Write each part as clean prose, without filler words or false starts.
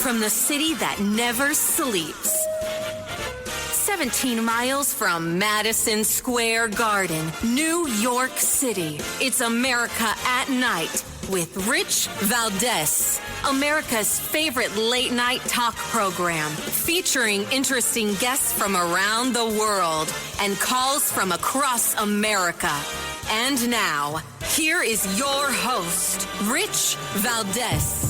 from the city that never sleeps. 17 miles from Madison Square Garden, New York City. It's America at Night with Rich Valdez. America's favorite late-night talk program, featuring interesting guests from around the world and calls from across America. And now, here is your host, Rich Valdez.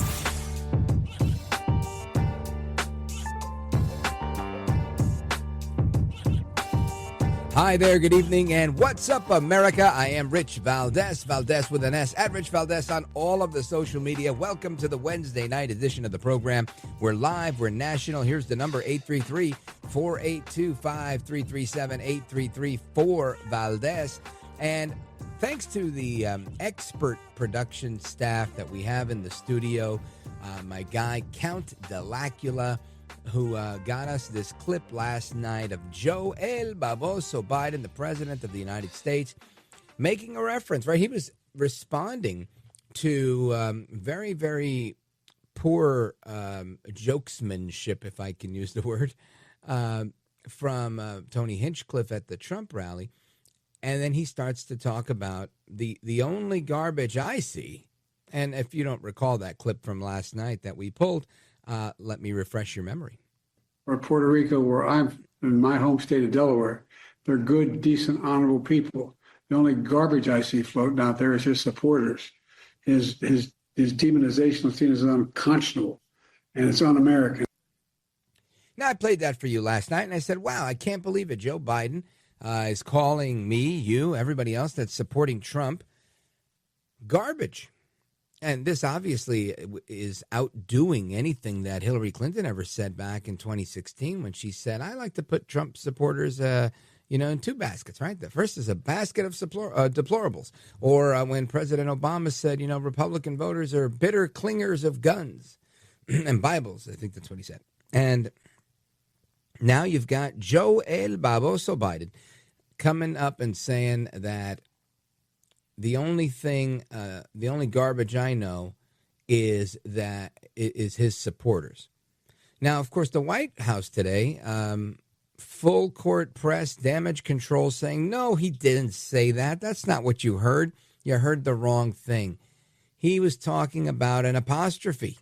Hi there, good evening, and what's up, America? I am Rich Valdez, Valdez with an S, at Rich Valdez on all of the social media. Welcome to the Wednesday night edition of the program. We're live, we're national. Here's the number, 833-482-5337, 833-4-Valdez. And thanks to the expert production staff that we have in the studio, my guy, Count Delacula, who got us this clip last night of Joe El Baboso Biden, the president of the United States, making a reference, right? He was responding to very, very poor jokesmanship, if I can use the word, from Tony Hinchcliffe at the Trump rally. And then he starts to talk about the only garbage I see. And if you don't recall that clip from last night that we pulled, let me refresh your memory. Or Puerto Rico, where I'm in my home state of Delaware, they're good, decent, honorable people. The only garbage I see floating out there is his supporters. His demonization of things is unconscionable, and it's un-American. Now, I played that for you last night, and I said, wow, I can't believe it. Joe Biden is calling me, you, everybody else that's supporting Trump, garbage. And this obviously is outdoing anything that Hillary Clinton ever said back in 2016 when she said, I like to put Trump supporters, in two baskets, right? The first is a basket of deplorables. Or when President Obama said, Republican voters are bitter clingers of guns and Bibles. I think that's what he said. And now you've got Joe El Baboso Biden coming up and saying that the only garbage I know is his supporters. Now, of course, the White House today, full court press, damage control saying, no, he didn't say that. That's not what you heard. You heard the wrong thing. He was talking about an apostrophe.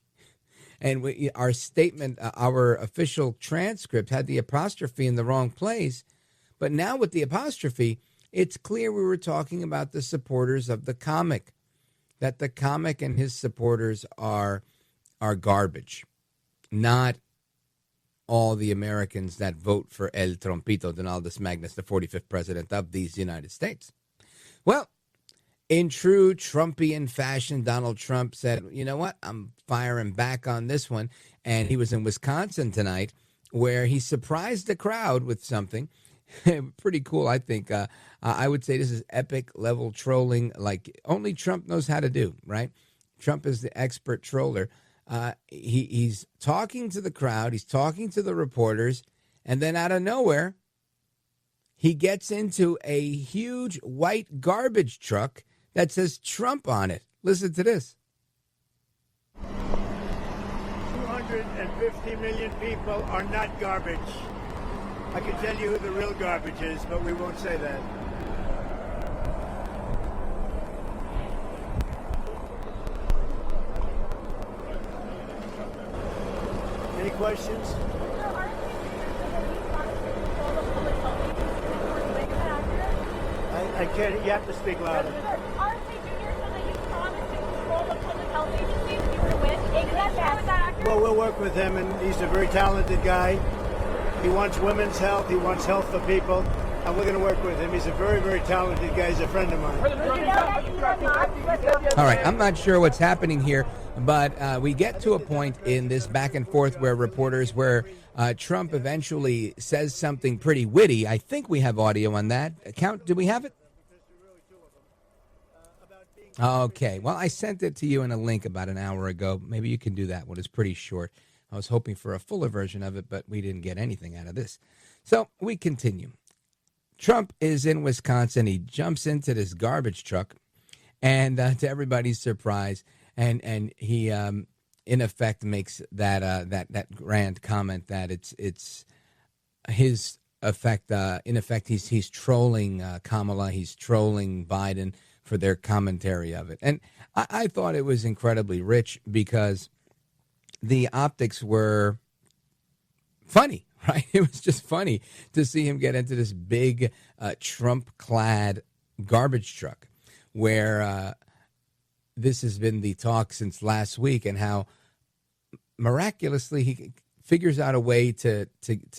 And our statement, our official transcript had the apostrophe in the wrong place. But now with the apostrophe, it's clear we were talking about the supporters of the comic, that the comic and his supporters are garbage, not all the Americans that vote for El Trompito Donaldus Magnus, the 45th president of these United States. Well, in true Trumpian fashion, Donald Trump said, you know what, I'm firing back on this one. And he was in Wisconsin tonight where he surprised the crowd with something. Pretty cool, I think. I would say this is epic level trolling like only Trump knows how to do, right? Trump is the expert troller. He's talking to the crowd. He's talking to the reporters. And then out of nowhere, he gets into a huge white garbage truck that says Trump on it. Listen to this. 250 million people are not garbage. I can tell you who the real garbage is, but we won't say that. Any questions? I can't. You have to speak louder. Aren't they juniors so that you promised to control the public health agencies if you were to win? Exactly. Well, we'll work with him, and he's a very talented guy. He wants women's health. He wants health for people. And we're going to work with him. He's a very, very talented guy. He's a friend of mine. All right. I'm not sure what's happening here, but we get to a point in this back and forth where Trump eventually says something pretty witty. I think we have audio on that. Count, do we have it? Okay. Well, I sent it to you in a link about an hour ago. Maybe you can do that one. It's pretty short. I was hoping for a fuller version of it, but we didn't get anything out of this. So we continue. Trump is in Wisconsin. He jumps into this garbage truck, and to everybody's surprise, and he in effect makes that grand comment that it's his effect. In effect, he's trolling Kamala, he's trolling Biden for their commentary of it, and I thought it was incredibly rich because the optics were funny. Right, it was just funny to see him get into this big Trump-clad garbage truck, where this has been the talk since last week, and how miraculously he figures out a way to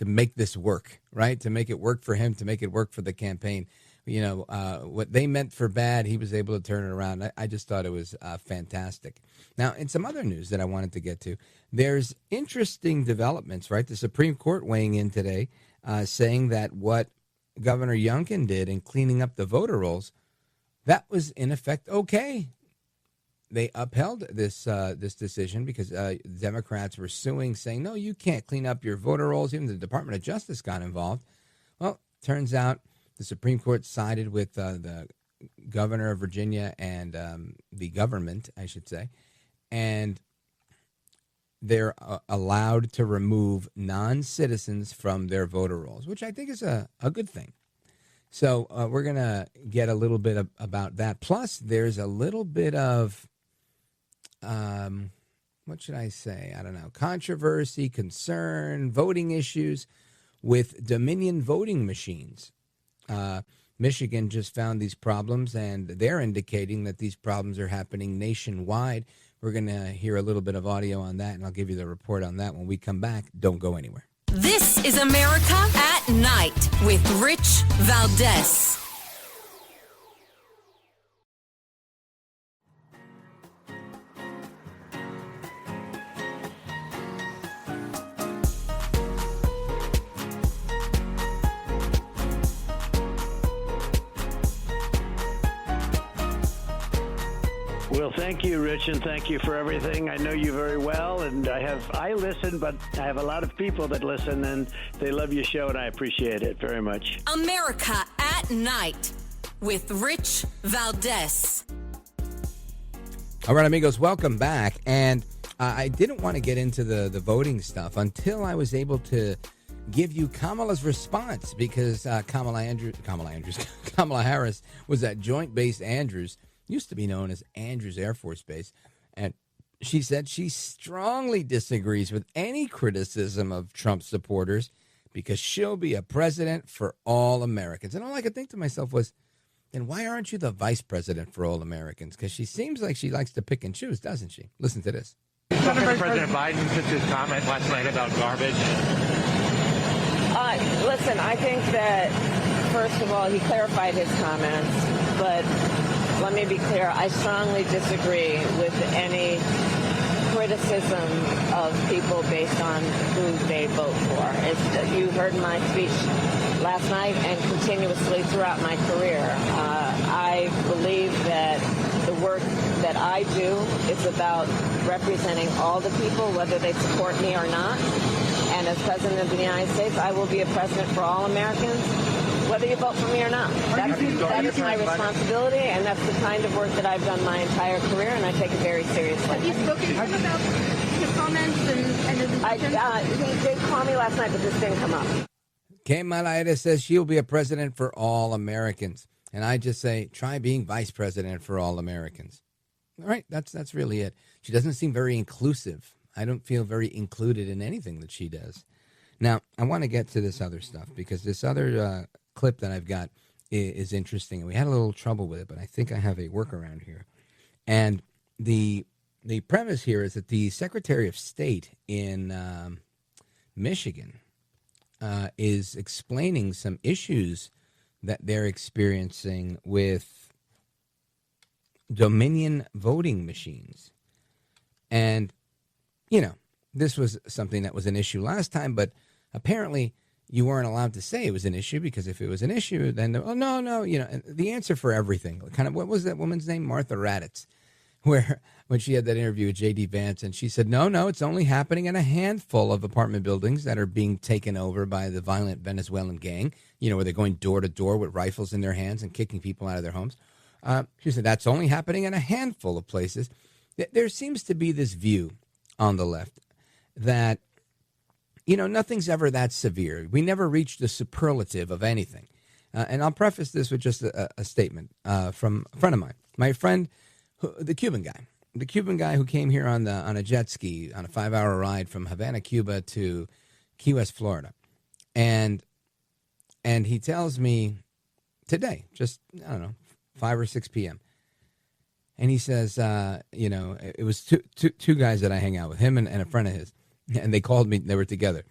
make this work, right? To make it work for him, to make it work for the campaign. You know, what they meant for bad, he was able to turn it around. I just thought it was fantastic. Now, in some other news that I wanted to get to, there's interesting developments, right? The Supreme Court weighing in today, saying that what Governor Youngkin did in cleaning up the voter rolls, that was in effect okay. They upheld this decision because Democrats were suing, saying, no, you can't clean up your voter rolls. Even the Department of Justice got involved. Well, turns out the Supreme Court sided with the governor of Virginia and the government, I should say, and they're allowed to remove non-citizens from their voter rolls, which I think is a good thing. So we're going to get a little bit about that. Plus, there's a little bit of, what should I say? I don't know, controversy, concern, voting issues with Dominion voting machines. Michigan just found these problems, and they're indicating that these problems are happening nationwide. We're going to hear a little bit of audio on that, and I'll give you the report on that when we come back. Don't go anywhere. This is America at Night with Rich Valdez. Well, thank you, Rich, and thank you for everything. I know you very well, and I listen, but I have a lot of people that listen, and they love your show, and I appreciate it very much. America at Night with Rich Valdez. All right, amigos, welcome back. And I didn't want to get into the voting stuff until I was able to give you Kamala's response, because Kamala Harris was at Joint Base Andrews, used to be known as Andrews Air Force Base, and she said she strongly disagrees with any criticism of Trump supporters because she'll be a president for all Americans. And all I could think to myself was, then why aren't you the vice president for all Americans? Because she seems like she likes to pick and choose, doesn't she? Listen to this. President Biden took his comment last night about garbage. Listen, I think that, first of all, he clarified his comments, but let me be clear, I strongly disagree with any criticism of people based on who they vote for. You heard my speech last night and continuously throughout my career. I believe that the work that I do is about representing all the people, whether they support me or not. And as President of the United States, I will be a president for all Americans, whether you vote for me or not. That is my responsibility, and that's the kind of work that I've done my entire career, and I take it very seriously. Have you spoken to him about his comments and his decision? He did call me last night, but this didn't come up. Kamala Harris says she'll be a president for all Americans. And I just say, try being vice president for all Americans. All right, that's really it. She doesn't seem very inclusive. I don't feel very included in anything that she does. Now, I want to get to this other stuff because this other clip that I've got is interesting. And we had a little trouble with it, but I think I have a workaround here. And the premise here is that the Secretary of State in Michigan is explaining some issues that they're experiencing with Dominion voting machines. And, you know, this was something that was an issue last time, but apparently you weren't allowed to say it was an issue, because if it was an issue, then, oh, no, you know, the answer for everything, kind of, what was that woman's name? Martha Raddatz, when she had that interview with J.D. Vance, and she said, no, it's only happening in a handful of apartment buildings that are being taken over by the violent Venezuelan gang, you know, where they're going door to door with rifles in their hands and kicking people out of their homes. She said that's only happening in a handful of places. There seems to be this view on the left that, nothing's ever that severe. We never reach the superlative of anything. And I'll preface this with just a statement from a friend of mine. My friend, the Cuban guy who came here on a jet ski on a 5-hour ride from Havana, Cuba to Key West, Florida. And he tells me today, just, 5 or 6 p.m., and he says, it was two guys that I hang out with, him and a friend of his, and they called me. They were together,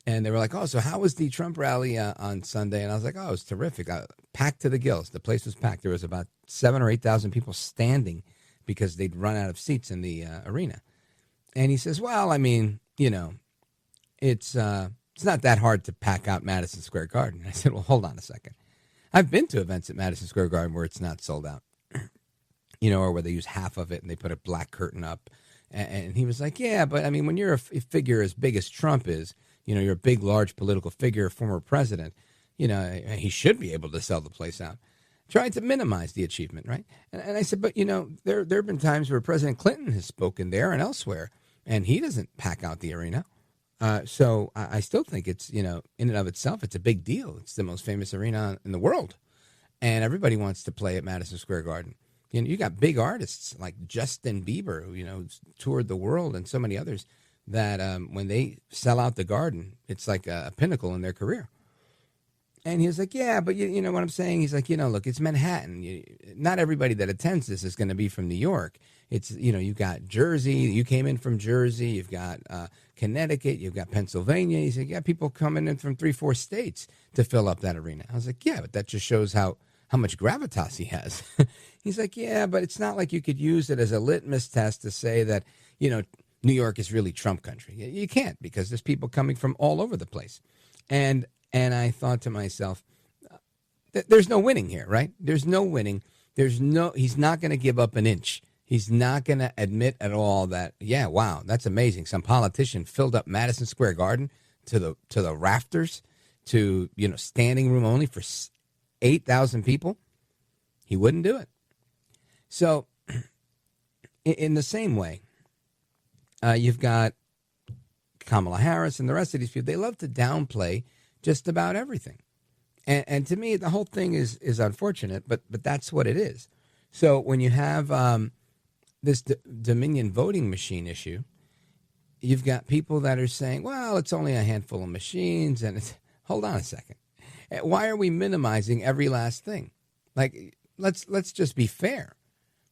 and they were like, "Oh, so how was the Trump rally on Sunday?" And I was like, "Oh, it was terrific. Packed to the gills. The place was packed. There was about 7,000 or 8,000 people standing because they'd run out of seats in the arena." And he says, "Well, I mean, it's not that hard to pack out Madison Square Garden." I said, "Well, hold on a second. I've been to events at Madison Square Garden where it's not sold out." Or where they use half of it and they put a black curtain up. And he was like, "Yeah, but I mean, when you're a figure as big as Trump is, you're a big, large political figure, former president, he should be able to sell the place out." Trying to minimize the achievement, right? And I said, "But, there have been times where President Clinton has spoken there and elsewhere, and he doesn't pack out the arena. So I still think it's, in and of itself, it's a big deal. It's the most famous arena in the world. And everybody wants to play at Madison Square Garden. You got big artists like Justin Bieber, who toured the world, and so many others that when they sell out the Garden, it's like a pinnacle in their career." And he was like, "Yeah, but you know what I'm saying?" He's like, "Look, it's Manhattan. Not everybody that attends this is going to be from New York. It's, you've got Jersey. You came in from Jersey. You've got Connecticut. You've got Pennsylvania." He said, "Yeah, people coming in from 3-4 states to fill up that arena." I was like, "Yeah, but that just shows how much gravitas he has." He's like, "Yeah, but it's not like you could use it as a litmus test to say that, New York is really Trump country. You can't, because there's people coming from all over the place." And I thought to myself, there's no winning here, right? There's no winning. He's not going to give up an inch. He's not going to admit at all that, yeah, wow, that's amazing. Some politician filled up Madison Square Garden to the rafters, to, standing room only for 8,000 people. He wouldn't do it. So in the same way, you've got Kamala Harris and the rest of these people. They love to downplay just about everything. And to me, the whole thing is unfortunate, but that's what it is. So when you have this Dominion voting machine issue, you've got people that are saying, well, it's only a handful of machines. And hold on a second. Why are we minimizing every last thing? Like, let's just be fair,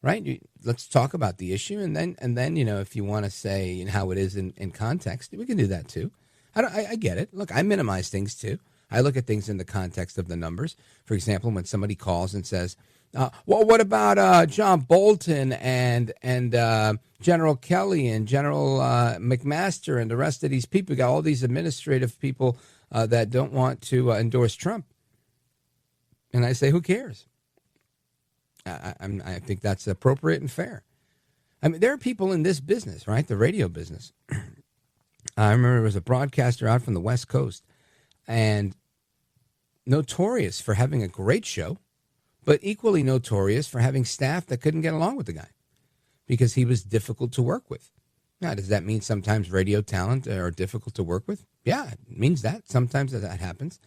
right? Let's talk about the issue, and then if you want to say how it is in context, we can do that too. I get it. Look, I minimize things too. I look at things in the context of the numbers. For example, when somebody calls and says, "Well, what about John Bolton and General Kelly and General McMaster and the rest of these people? We got all these administrative people that don't want to endorse Trump." And I say, who cares? I think that's appropriate and fair. I mean, there are people in this business, right? The radio business. I remember there was a broadcaster out from the West Coast, and notorious for having a great show, but equally notorious for having staff that couldn't get along with the guy because he was difficult to work with. Now, does that mean sometimes radio talent are difficult to work with? Yeah, it means that. Sometimes that happens.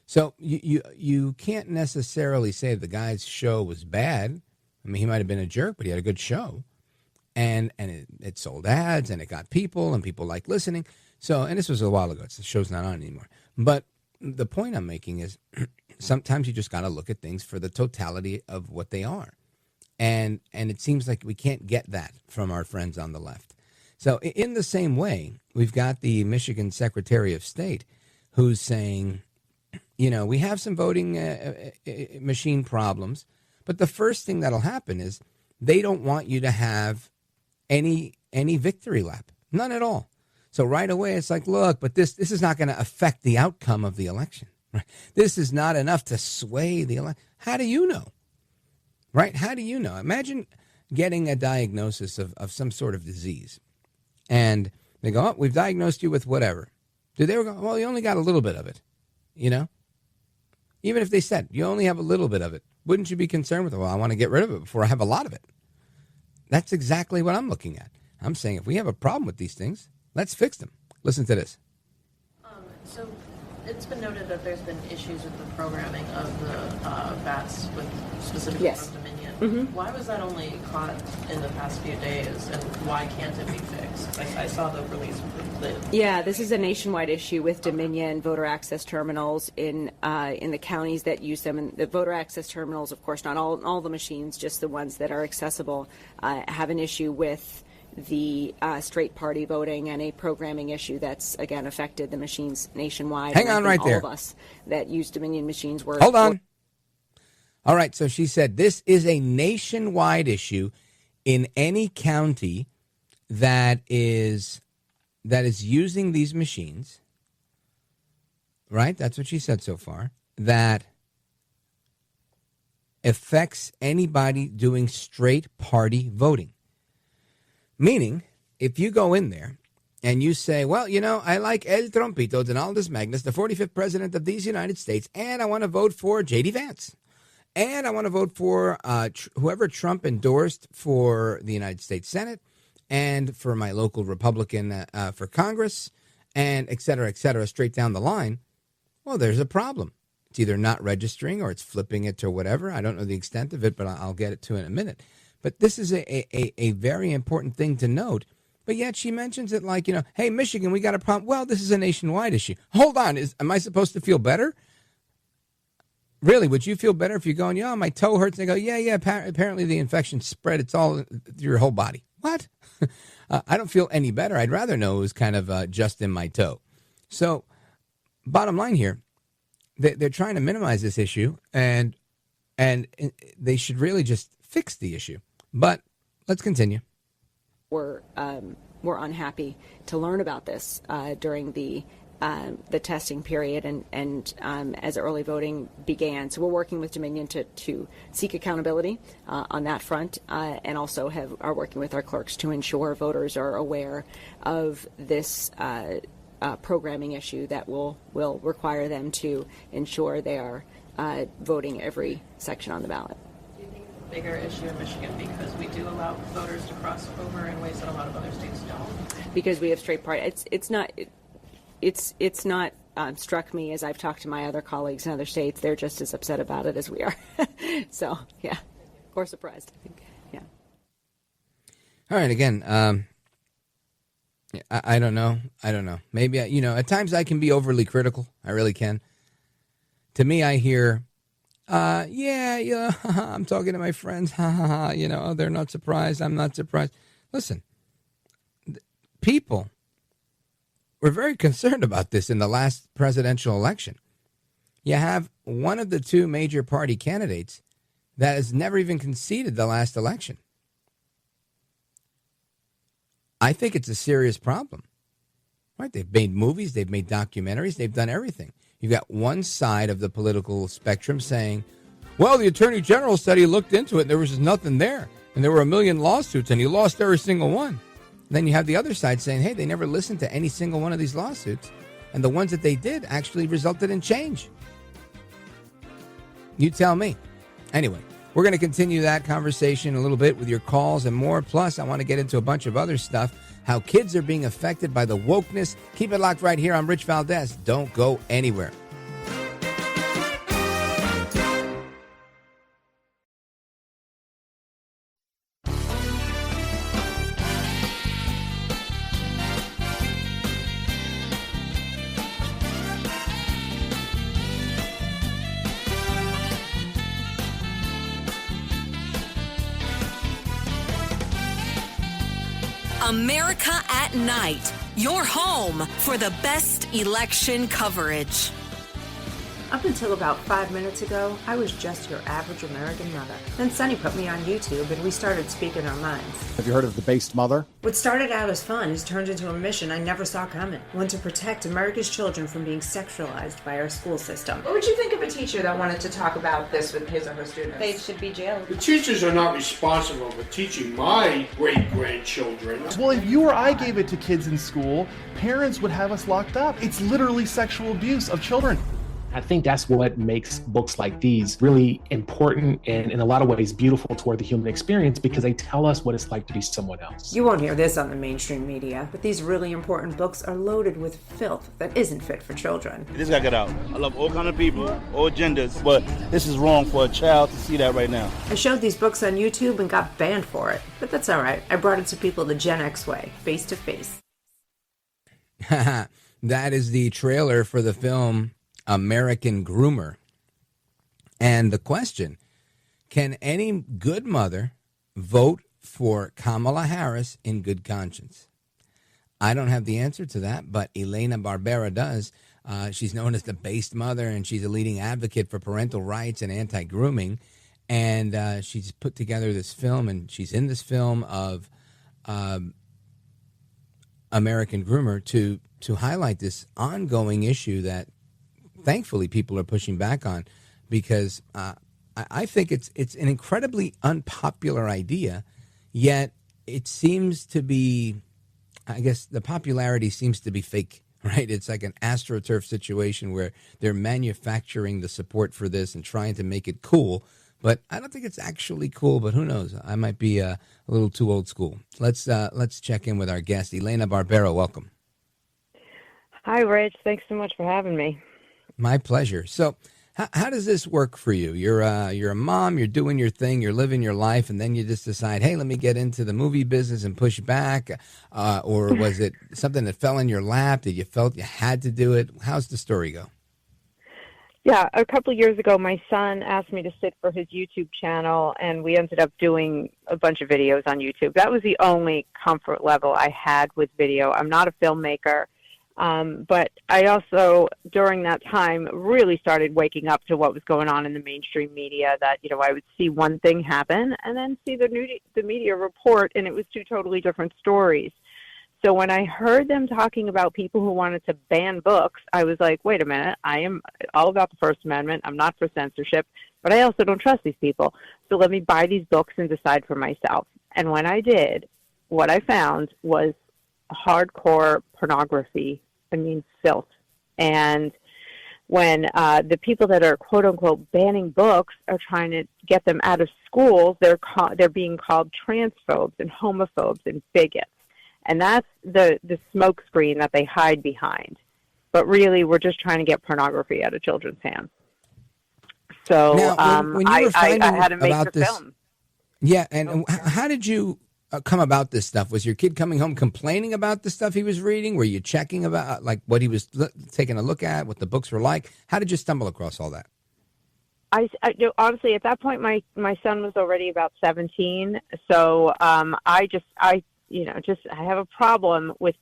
So you can't necessarily say the guy's show was bad. I mean, he might have been a jerk, but he had a good show. And it sold ads, and it got people, and people like listening. So, and this was a while ago. The show's not on anymore. But the point I'm making is sometimes you just got to look at things for the totality of what they are. And it seems like we can't get that from our friends on the left. So in the same way, we've got the Michigan Secretary of State who's saying, we have some voting machine problems, but the first thing that'll happen is they don't want you to have any victory lap, none at all. So right away, it's like, look, but this is not going to affect the outcome of the election. Right? This is not enough to sway the election. How do you know? Right? How do you know? Imagine getting a diagnosis of some sort of disease, and they go, "Oh, we've diagnosed you with whatever." Do they go, "Well, you only got a little bit of it," Even if they said, "You only have a little bit of it," wouldn't you be concerned with it? "Well, I want to get rid of it before I have a lot of it." That's exactly what I'm looking at. I'm saying if we have a problem with these things, let's fix them. Listen to this. So it's been noted that there's been issues with the programming of the bats, with specifically from Dominion. Why was that only caught in the past few days, and why can't it be fixed? I saw the release. Yeah, this is a nationwide issue with Dominion voter access terminals in the counties that use them. And the voter access terminals, of course, not all the machines, just the ones that are accessible, have an issue with the straight party voting and a programming issue that's, again, affected the machines nationwide. Hang on right there. All of us that use Dominion machines were... Hold on. All right, so she said this is a nationwide issue in any county that is using these machines, right? That's what she said so far. That affects anybody doing straight party voting. Meaning, if you go in there and you say, well, you know, I like El Trompito, Donaldus Magnus, the 45th president of these United States, and I want to vote for J.D. Vance. And I want to vote for whoever Trump endorsed for the United States Senate and for my local Republican for Congress and et cetera, straight down the line. Well, there's a problem. It's either not registering or it's flipping it to whatever. I don't know the extent of it, but I'll get it to in a minute. But this is a very important thing to note. But yet she mentions it like, you know, hey, Michigan, we got a problem. Well, this is a nationwide issue. Hold on. Am I supposed to feel better? Really, would you feel better if you're going, my toe hurts? And they go, yeah, apparently the infection spread. It's all through your whole body. What? I don't feel any better. I'd rather know it was kind of just in my toe. So bottom line here, they're trying to minimize this issue, and they should really just fix the issue. But let's continue. We're unhappy to learn about this during the testing period and as early voting began. So we're working with Dominion to seek accountability on that front, and also are working with our clerks to ensure voters are aware of this programming issue that will require them to ensure they are voting every section on the ballot. Do you think it's a bigger issue in Michigan because we do allow voters to cross over in ways that a lot of other states don't? Because we have straight party. It's not struck me as I've talked to my other colleagues in other states. They're just as upset about it as we are. So, yeah, or surprised, I think. Yeah. All right. Again, I don't know. Maybe, at times I can be overly critical. I really can. To me, I hear, yeah, I'm talking to my friends. They're not surprised. I'm not surprised. Listen, people were very concerned about this in the last presidential election. You have one of the two major party candidates that has never even conceded the last election. I think it's a serious problem. Right? They've made movies, they've made documentaries, they've done everything. You've got one side of the political spectrum saying, well, the Attorney General said he looked into it and there was just nothing there. And there were 1 million lawsuits and he lost every single one. Then you have the other side saying, hey, they never listened to any single one of these lawsuits. And the ones that they did actually resulted in change. You tell me. Anyway, we're going to continue that conversation a little bit with your calls and more. Plus, I want to get into a bunch of other stuff, how kids are being affected by the wokeness. Keep it locked right here. I'm Rich Valdez. Don't go anywhere. America at Night, your home for the best election coverage. Up until about 5 minutes ago, I was just your average American mother. Then Sunny put me on YouTube and we started speaking our minds. Have you heard of the based mother? What started out as fun has turned into a mission I never saw coming. One to protect America's children from being sexualized by our school system. What would you think of a teacher that wanted to talk about this with his or her students? They should be jailed. The teachers are not responsible for teaching my great-grandchildren. Well, if you or I gave it to kids in school, parents would have us locked up. It's literally sexual abuse of children. I think that's what makes books like these really important and in a lot of ways beautiful toward the human experience, because they tell us what it's like to be someone else. You won't hear this on the mainstream media, but these really important books are loaded with filth that isn't fit for children. This gotta get out. I love all kind of people, all genders, but this is wrong for a child to see that right now. I showed these books on YouTube and got banned for it, but that's all right. I brought it to people the Gen X way, face to face. That is the trailer for the film American Groomer. And the question, can any good mother vote for Kamala Harris in good conscience? I don't have the answer to that, but Elena Barbera does. She's known as the based mother, and she's a leading advocate for parental rights and anti-grooming. And she's put together this film, and she's in this film of American Groomer to highlight this ongoing issue that thankfully people are pushing back on, because I think it's an incredibly unpopular idea, yet it seems to be, I guess the popularity seems to be fake, right? It's like an AstroTurf situation where they're manufacturing the support for this and trying to make it cool, but I don't think it's actually cool, but who knows? I might be a little too old school. Let's check in with our guest, Elena Barbera. Welcome. Hi, Rich. Thanks so much for having me. My pleasure. So how does this work for you? You're a mom, you're doing your thing, you're living your life, and then you just decide, hey, let me get into the movie business and push back? Or was it something that fell in your lap that you felt you had to do it? How's the story go? Yeah, a couple of years ago, my son asked me to sit for his YouTube channel, and we ended up doing a bunch of videos on YouTube. That was the only comfort level I had with video. I'm not a filmmaker. But I also, during that time, really started waking up to what was going on in the mainstream media, that, I would see one thing happen and then see the media report, and it was two totally different stories. So when I heard them talking about people who wanted to ban books, I was like, wait a minute, I am all about the First Amendment. I'm not for censorship, but I also don't trust these people. So let me buy these books and decide for myself. And when I did, what I found was hardcore pornography, filth. And when the people that are quote unquote banning books are trying to get them out of schools, they're being called transphobes and homophobes and bigots. And that's the smoke screen that they hide behind. But really, we're just trying to get pornography out of children's hands. So now, when you were I had to make the film. Yeah, and how did you come about this stuff? Was your kid coming home complaining about the stuff he was reading? Were you checking about like what he was taking a look at, what the books were like? How did you stumble across all that? I honestly, at that point, my son was already about 17. So I have a problem with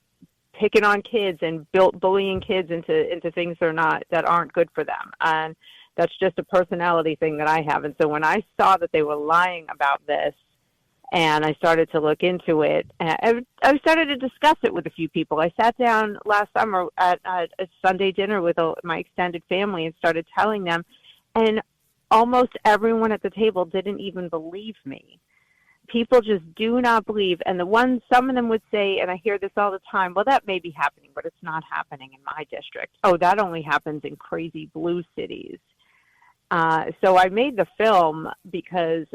picking on kids and bullying kids into things that aren't good for them. And that's just a personality thing that I have. And so when I saw that they were lying about this, and I started to look into it, I started to discuss it with a few people. I sat down last summer at a Sunday dinner with my extended family and started telling them, and almost everyone at the table didn't even believe me. People just do not believe. And some of them would say, and I hear this all the time, well, that may be happening, but it's not happening in my district. Oh, that only happens in crazy blue cities. So I made the film because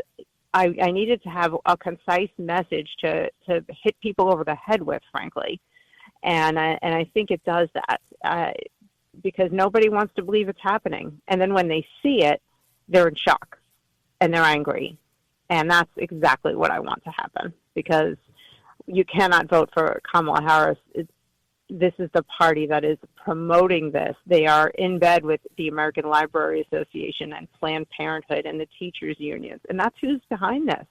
I needed to have a concise message to hit people over the head with, frankly. And I think it does that because nobody wants to believe it's happening. And then when they see it, they're in shock and they're angry. And that's exactly what I want to happen, because you cannot vote for Kamala Harris. This is the party that is promoting this. They are in bed with the American Library Association and Planned Parenthood and the teachers' unions. And that's who's behind this.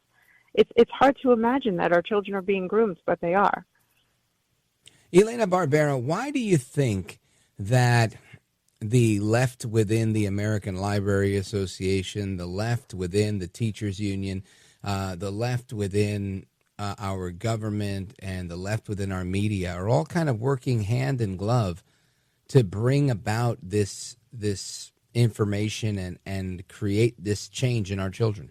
It's hard to imagine that our children are being groomed, but they are. Elena Barbera, why do you think that the left within the American Library Association, the left within the teachers' union, the left within our government, and the left within our media are all kind of working hand in glove to bring about this information and create this change in our children?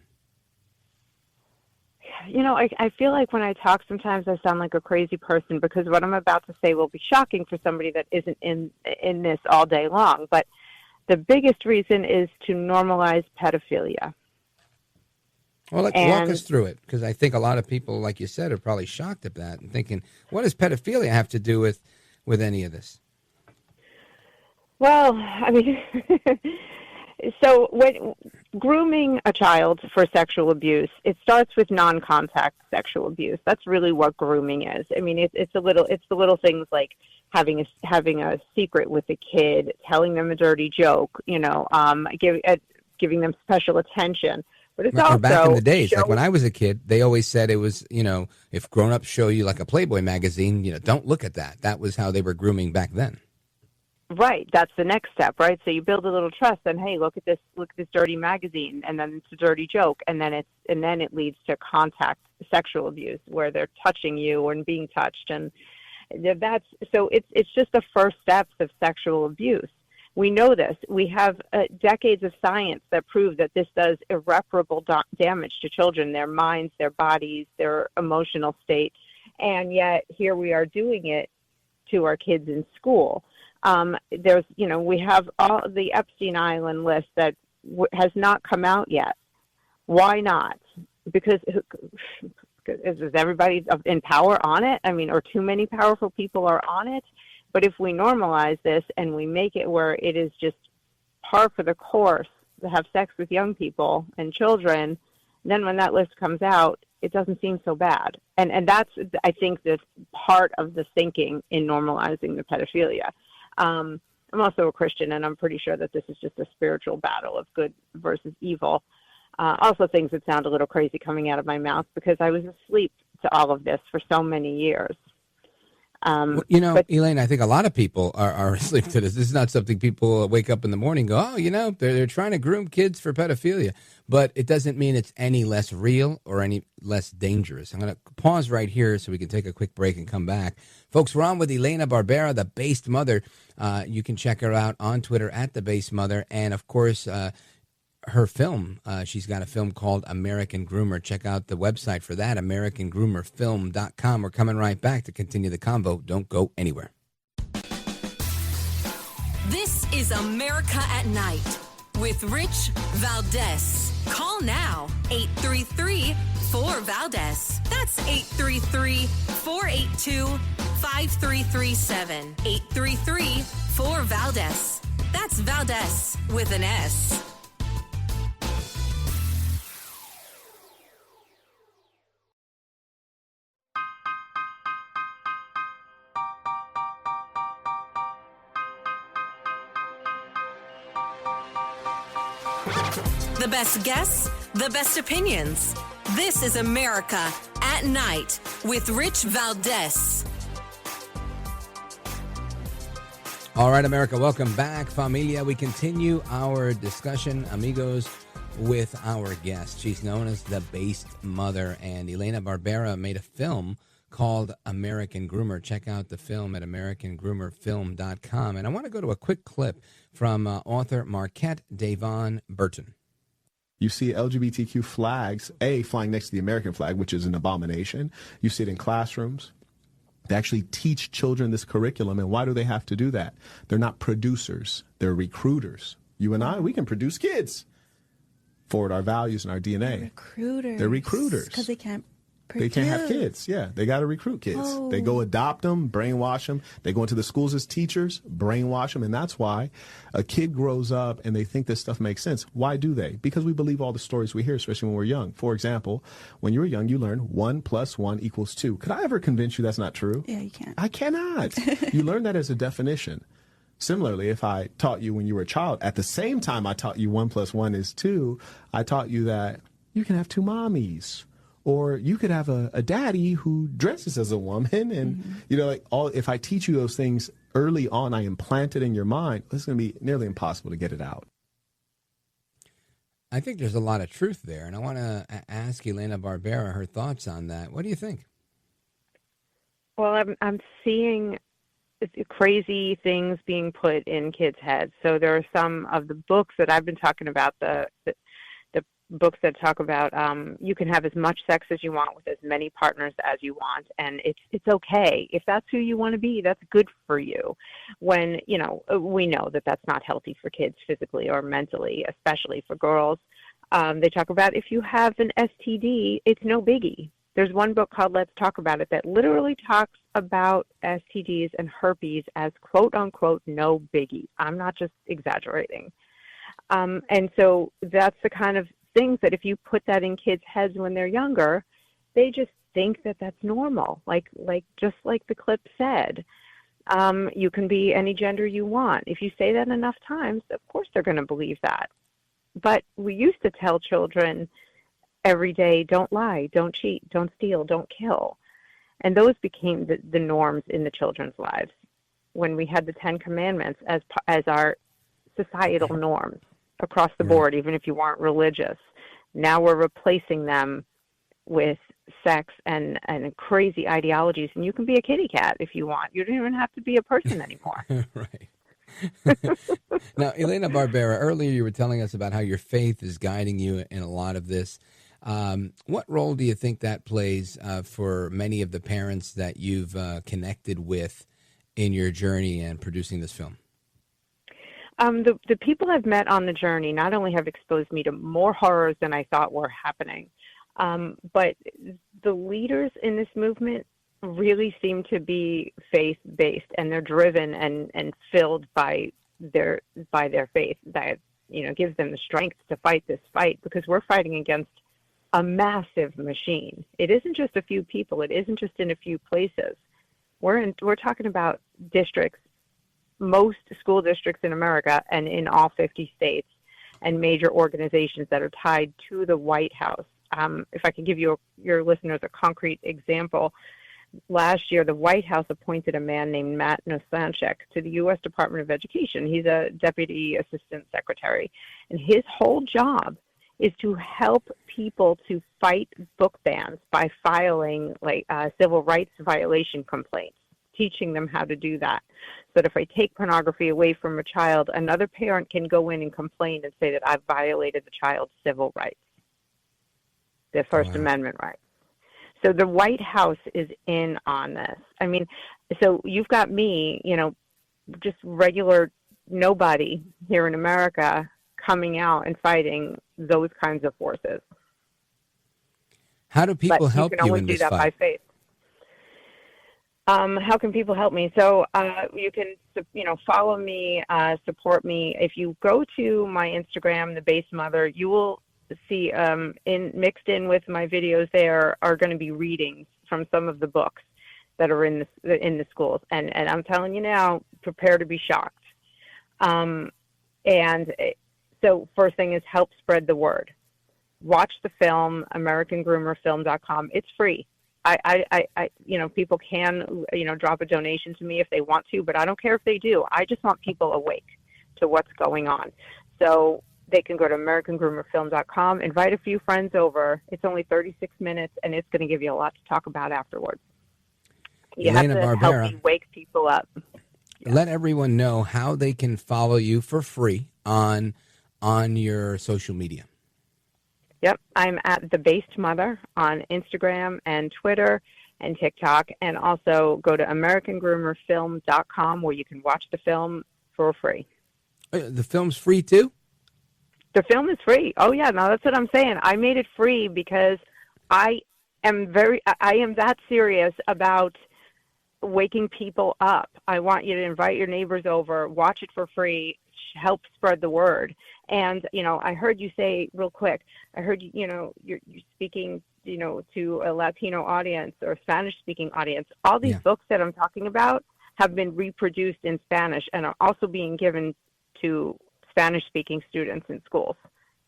I feel like when I talk, sometimes I sound like a crazy person, because what I'm about to say will be shocking for somebody that isn't in this all day long. But The biggest reason is to normalize pedophilia. Well, let's walk us through it, because I think a lot of people, like you said, are probably shocked at that and thinking, what does pedophilia have to do with any of this? Well, I mean, so when grooming a child for sexual abuse, it starts with non-contact sexual abuse. That's really what grooming is. I mean, it's the little things like having a secret with a kid, telling them a dirty joke, giving them special attention. But it's also back in the days, like when I was a kid, they always said it was, if grown-ups show you like a Playboy magazine, don't look at that. That was how they were grooming back then. Right, that's the next step, right? So you build a little trust, and hey, look at this dirty magazine, and then it's a dirty joke, and then it leads to contact sexual abuse where they're touching you and being touched, and it's just the first steps of sexual abuse. We know this. We have decades of science that prove that this does irreparable damage to children, their minds, their bodies, their emotional state. And yet here we are doing it to our kids in school. We have all the Epstein Island list that has not come out yet. Why not? Because is everybody in power on it? I mean, or too many powerful people are on it? But if we normalize this and we make it where it is just par for the course to have sex with young people and children, then when that list comes out, it doesn't seem so bad. And that's, I think, this part of the thinking in normalizing the pedophilia. I'm also a Christian, and I'm pretty sure that this is just a spiritual battle of good versus evil. Also things that sound a little crazy coming out of my mouth because I was asleep to all of this for so many years. Elaine, I think a lot of people are asleep to this. This is not something people wake up in the morning and go, they're trying to groom kids for pedophilia. But it doesn't mean it's any less real or any less dangerous. I'm going to pause right here so we can take a quick break and come back. Folks, we're on with Elena Barbera, the Based Mother. You can check her out on Twitter at the Based Mother. And, of course, her film, she's got a film called American Groomer. Check out the website for that, AmericanGroomerFilm.com. We're coming right back to continue the convo. Don't go anywhere. This is America at Night with Rich Valdez. Call now, 833-4VALDEZ. That's 833-482-5337. 833-4VALDEZ. That's Valdez with an S. The best guests, the best opinions. This is America at Night with Rich Valdez. All right, America, welcome back, familia. We continue our discussion, amigos, with our guest. She's known as the Based Mother, and Elena Barbera made a film called American Groomer. Check out the film at AmericanGroomerFilm.com. And I want to go to a quick clip from author Marquette Davon Burton. You see LGBTQ flags, flying next to the American flag, which is an abomination. You see it in classrooms. They actually teach children this curriculum. And why do they have to do that? They're not producers. They're recruiters. You and I, we can produce kids. Forward our values and our DNA. They're recruiters. Because they can't They can't have kids. Yeah, they got to recruit kids. Oh. They go adopt them, brainwash them. They go into the schools as teachers, brainwash them. And that's why a kid grows up and they think this stuff makes sense. Why do they? Because we believe all the stories we hear, especially when we're young. For example, when you were young, you learned 1 + 1 = 2. Could I ever convince you that's not true? Yeah, you can't. I cannot. You learn that as a definition. Similarly, if I taught you when you were a child, at the same time I taught you 1 + 1 = 2, I taught you that you can have two mommies. Or you could have a daddy who dresses as a woman. And, you know, like if I teach you those things early on, I implant it in your mind, it's going to be nearly impossible to get it out. I think there's a lot of truth there. And I want to ask Elena Barbera her thoughts on that. What do you think? Well, I'm seeing crazy things being put in kids' heads. So there are some of the books that I've been talking about, the books that talk about you can have as much sex as you want with as many partners as you want, and it's okay. If that's who you want to be, that's good for you. When, we know that that's not healthy for kids physically or mentally, especially for girls. They talk about if you have an STD, it's no biggie. There's one book called Let's Talk About It that literally talks about STDs and herpes as quote-unquote no biggie. I'm not just exaggerating. And so that's the kind of things that if you put that in kids' heads when they're younger, they just think that that's normal. Just like the clip said, you can be any gender you want. If you say that enough times, of course they're going to believe that. But we used to tell children every day, don't lie, don't cheat, don't steal, don't kill. And those became the norms in the children's lives when we had the 10 Commandments as our societal norms across the board, even if you weren't religious. Now we're replacing them with sex and crazy ideologies. And you can be a kitty cat if you want. You don't even have to be a person anymore. Right. Now, Elena Barbera, earlier you were telling us about how your faith is guiding you in a lot of this. What role do you think that plays for many of the parents that you've connected with in your journey and producing this film? The people I've met on the journey not only have exposed me to more horrors than I thought were happening, but the leaders in this movement really seem to be faith-based, and they're driven and filled by their faith that gives them the strength to fight this fight, because we're fighting against a massive machine. It isn't just a few people. It isn't just in a few places. We're talking about districts, most school districts in America and in all 50 states, and major organizations that are tied to the White House. If I can give your listeners a concrete example, last year the White House appointed a man named Matt Nosanchek to the U.S. Department of Education. He's a deputy assistant secretary, and his whole job is to help people to fight book bans by filing civil rights violation complaints, teaching them how to do that. So that if I take pornography away from a child, another parent can go in and complain and say that I've violated the child's civil rights, their First Amendment rights. So the White House is in on this. I mean, so you've got me, just regular nobody here in America coming out and fighting those kinds of forces. How do people help you in do this that fight? by faith. How can people help me? So you can, follow me, support me. If you go to my Instagram, The Based Mother, you will see mixed in with my videos there are going to be readings from some of the books that are in the schools. And I'm telling you now, prepare to be shocked. So first thing is help spread the word. Watch the film, AmericanGroomerFilm.com. It's free. People can, drop a donation to me if they want to, but I don't care if they do. I just want people awake to what's going on. So they can go to AmericanGroomerFilm.com, invite a few friends over. It's only 36 minutes, and it's going to give you a lot to talk about afterwards. You Elena have to Barbera, help me wake people up. Let everyone know how they can follow you for free on your social media. Yep, I'm at The Based Mother on Instagram and Twitter and TikTok, and also go to AmericanGroomerFilm.com where you can watch the film for free. The film's free too? The film is free. Oh yeah, no, that's what I'm saying. I made it free because I am that serious about waking people up. I want you to invite your neighbors over, watch it for free, help spread the word. And, I heard you say real quick, you're speaking, to a Latino audience or Spanish speaking audience. All these books that I'm talking about have been reproduced in Spanish and are also being given to Spanish speaking students in schools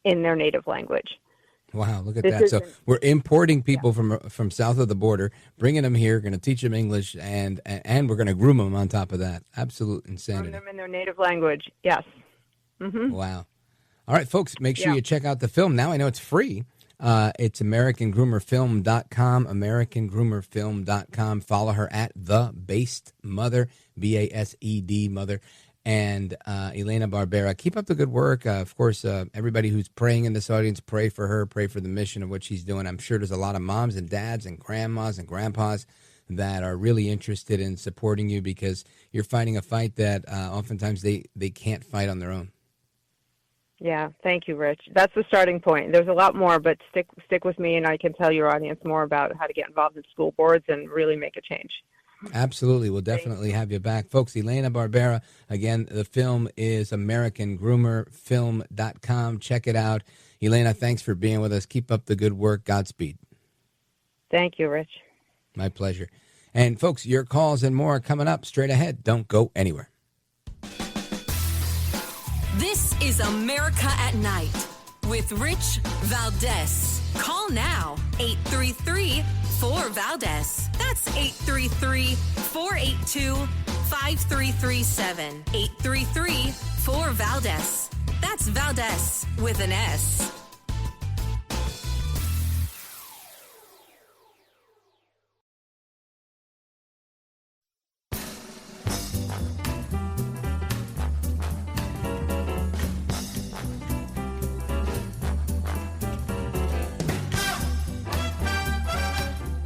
in their native language. Wow, look at that. So we're importing people from south of the border, bringing them here, going to teach them English, and we're going to groom them on top of that. Absolute insanity. Groom them in their native language, yes. Mm-hmm. Wow. All right, folks, make sure you check out the film. Now I know it's free. It's AmericanGroomerFilm.com, AmericanGroomerFilm.com. Follow her at The Based Mother, BASED Mother. and Elena Barbera. Keep up the good work. Of course, everybody who's praying in this audience, pray for her, pray for the mission of what she's doing. I'm sure there's a lot of moms and dads and grandmas and grandpas that are really interested in supporting you because you're fighting a fight that oftentimes they can't fight on their own. Yeah, thank you, Rich. That's the starting point. There's a lot more, but stick with me, and I can tell your audience more about how to get involved in school boards and really make a change. Absolutely. We'll definitely have you back. Folks, Elena Barbera, again, the film is American Groomer, film.com. Check it out. Elena, thanks for being with us. Keep up the good work. Godspeed. Thank you, Rich. My pleasure. And, folks, your calls and more are coming up straight ahead. Don't go anywhere. This is America at Night with Rich Valdez. Call now, 833-4VALDEZ. That's 833-482-5337. 833-4VALDEZ. That's Valdez with an S.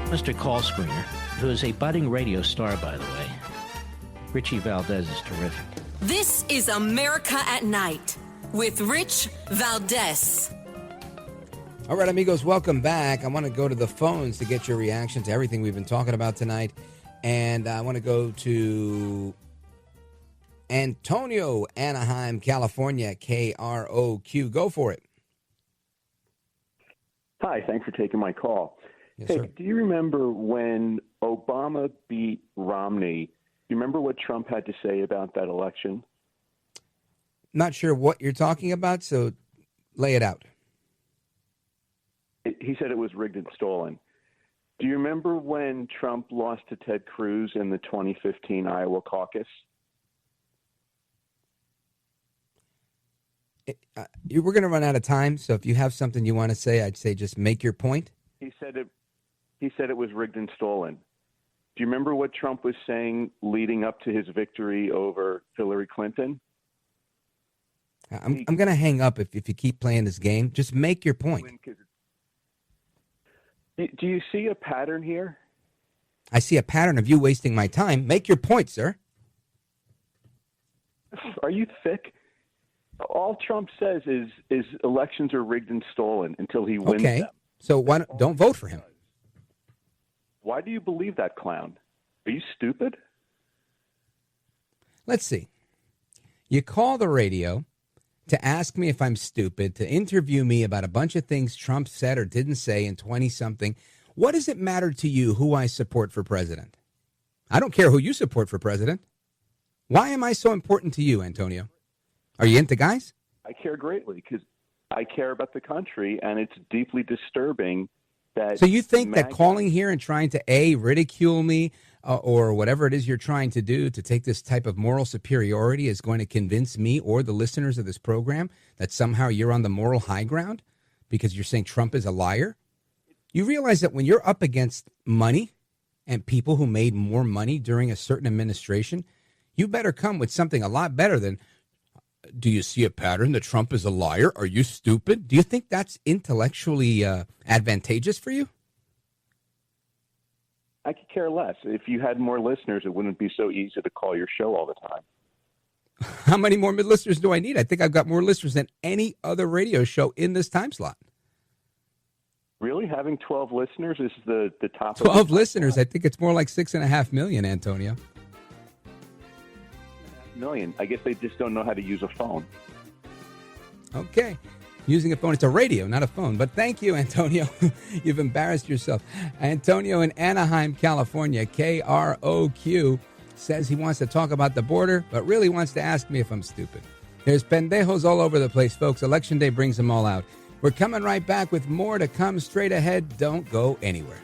Mr. Call Screener, who is a budding radio star, by the way. Richie Valdez is terrific. This is America at Night with Rich Valdez. All right, amigos, welcome back. I want to go to the phones to get your reaction to everything we've been talking about tonight. And I want to go to Antonio, Anaheim, California, KROQ. Go for it. Hi, thanks for taking my call. Yes, hey, sir. do you remember when Obama beat Romney? Do you remember what Trump had to say about that election? Not sure what you're talking about, so lay it out. He said it was rigged and stolen. Do you remember when Trump lost to Ted Cruz in the 2015 Iowa caucus? We're going to run out of time, so if you have something you want to say, I'd say just make your point. He said it was rigged and stolen. Do you remember what Trump was saying leading up to his victory over Hillary Clinton? I'm going to hang up if you keep playing this game. Just make your point. Do you see a pattern here? I see a pattern of you wasting my time. Make your point, sir. Are you thick? All Trump says is elections are rigged and stolen until he wins them. So don't vote for him. Why do you believe that clown? Are you stupid? Let's see. You call the radio to ask me if I'm stupid, to interview me about a bunch of things Trump said or didn't say in 20-something. What does it matter to you who I support for president? I don't care who you support for president. Why am I so important to you, Antonio? Are you into guys? I care greatly because I care about the country, and it's deeply disturbing that... So you think that calling here and trying to, A, ridicule me or whatever it is you're trying to do to take this type of moral superiority is going to convince me or the listeners of this program that somehow you're on the moral high ground because you're saying Trump is a liar? You realize that when you're up against money and people who made more money during a certain administration, you better come with something a lot better than... Do you see a pattern that Trump is a liar? Are you stupid? Do you think that's intellectually advantageous for you? I could care less. If you had more listeners, it wouldn't be so easy to call your show all the time. How many more listeners do I need? I think I've got more listeners than any other radio show in this time slot. Really? Having 12 listeners is the top 12 listeners? I think it's more like 6.5 million, Antonio. Million. I guess they just don't know how to use a phone. Okay. Using a phone. It's a radio, not a phone. But thank you, Antonio. You've embarrassed yourself. Antonio in Anaheim, California, KROQ, says he wants to talk about the border, but really wants to ask me if I'm stupid. There's pendejos all over the place, folks. Election day brings them all out. We're coming right back with more to come straight ahead. Don't go anywhere.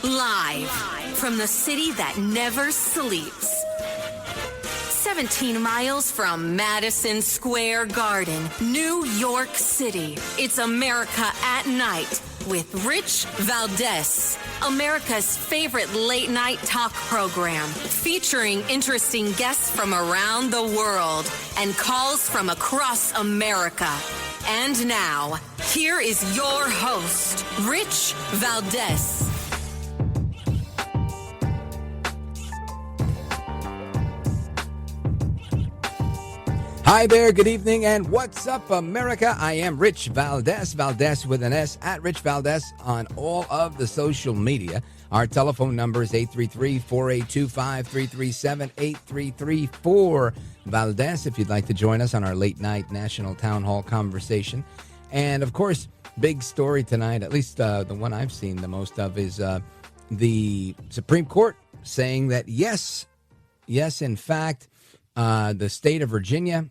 Live from the city that never sleeps. 17 miles from Madison Square Garden, New York City. It's America at Night with Rich Valdez, America's favorite late-night talk program, featuring interesting guests from around the world and calls from across America. And now, here is your host, Rich Valdez. Hi there, good evening, and what's up, America? I am Rich Valdez, Valdez with an S, at Rich Valdez on all of the social media. Our telephone number is 833-482-5337, 833-4-Valdez, if you'd like to join us on our late-night national town hall conversation. And, of course, big story tonight, at least the one I've seen the most of, is the Supreme Court saying that, yes, in fact, the state of Virginia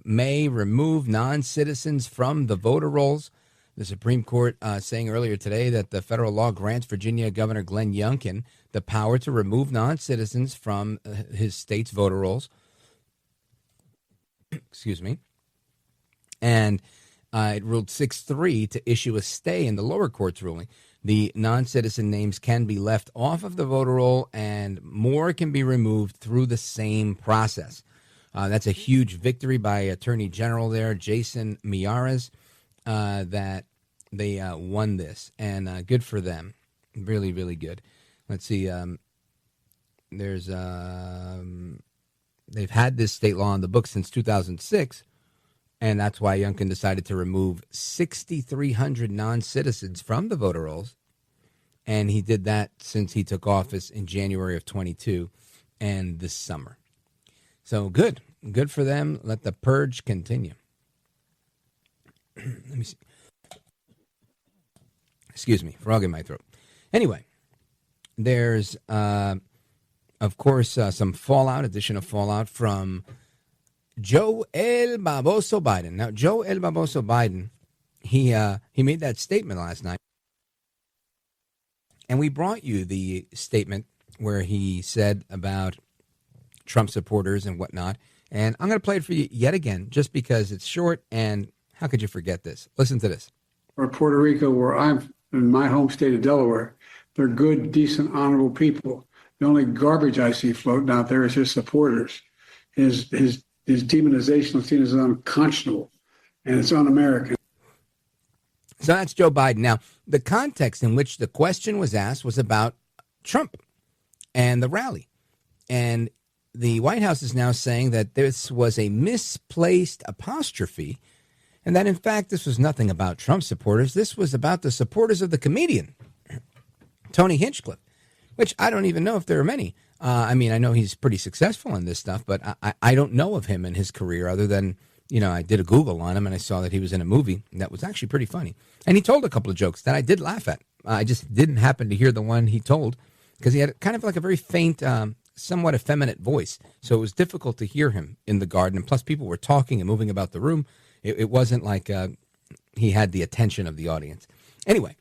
may remove non-citizens from the voter rolls. The Supreme Court saying earlier today that the federal law grants Virginia Governor Glenn Youngkin the power to remove non-citizens from his state's voter rolls. Excuse me. And it ruled 6-3 to issue a stay in the lower court's ruling. The non-citizen names can be left off of the voter roll and more can be removed through the same process. That's a huge victory by Attorney General there, Jason Miyares, that they won this. And good for them. Really, really good. Let's see. They've had this state law on the books since 2006. And that's why Youngkin decided to remove 6,300 non-citizens from the voter rolls. And he did that since he took office in January of 22 and this summer. So good for them. Let the purge continue. Let me see. Excuse me, frog in my throat. Anyway, there's, of course, some additional fallout from Joe El Baboso Biden. Now, Joe El Baboso Biden, he made that statement last night. And we brought you the statement where he said about Trump supporters and whatnot. And I'm going to play it for you yet again, just because it's short. And how could you forget this? Listen to this. Or Puerto Rico, where I'm in my home state of Delaware, they're good, decent, honorable people. The only garbage I see floating out there is his supporters. His demonization of is unconscionable, and it's un-American. So that's Joe Biden. Now, the context in which the question was asked was about Trump and the rally. And the White House is now saying that this was a misplaced apostrophe and that, in fact, this was nothing about Trump supporters. This was about the supporters of the comedian, Tony Hinchcliffe, which I don't even know if there are many. I mean, I know he's pretty successful in this stuff, but I don't know of him in his career other than, I did a Google on him and I saw that he was in a movie that was actually pretty funny. And he told a couple of jokes that I did laugh at. I just didn't happen to hear the one he told because he had kind of like a very faint, somewhat effeminate voice. So it was difficult to hear him in the garden. And plus people were talking and moving about the room. It wasn't like he had the attention of the audience. Anyway,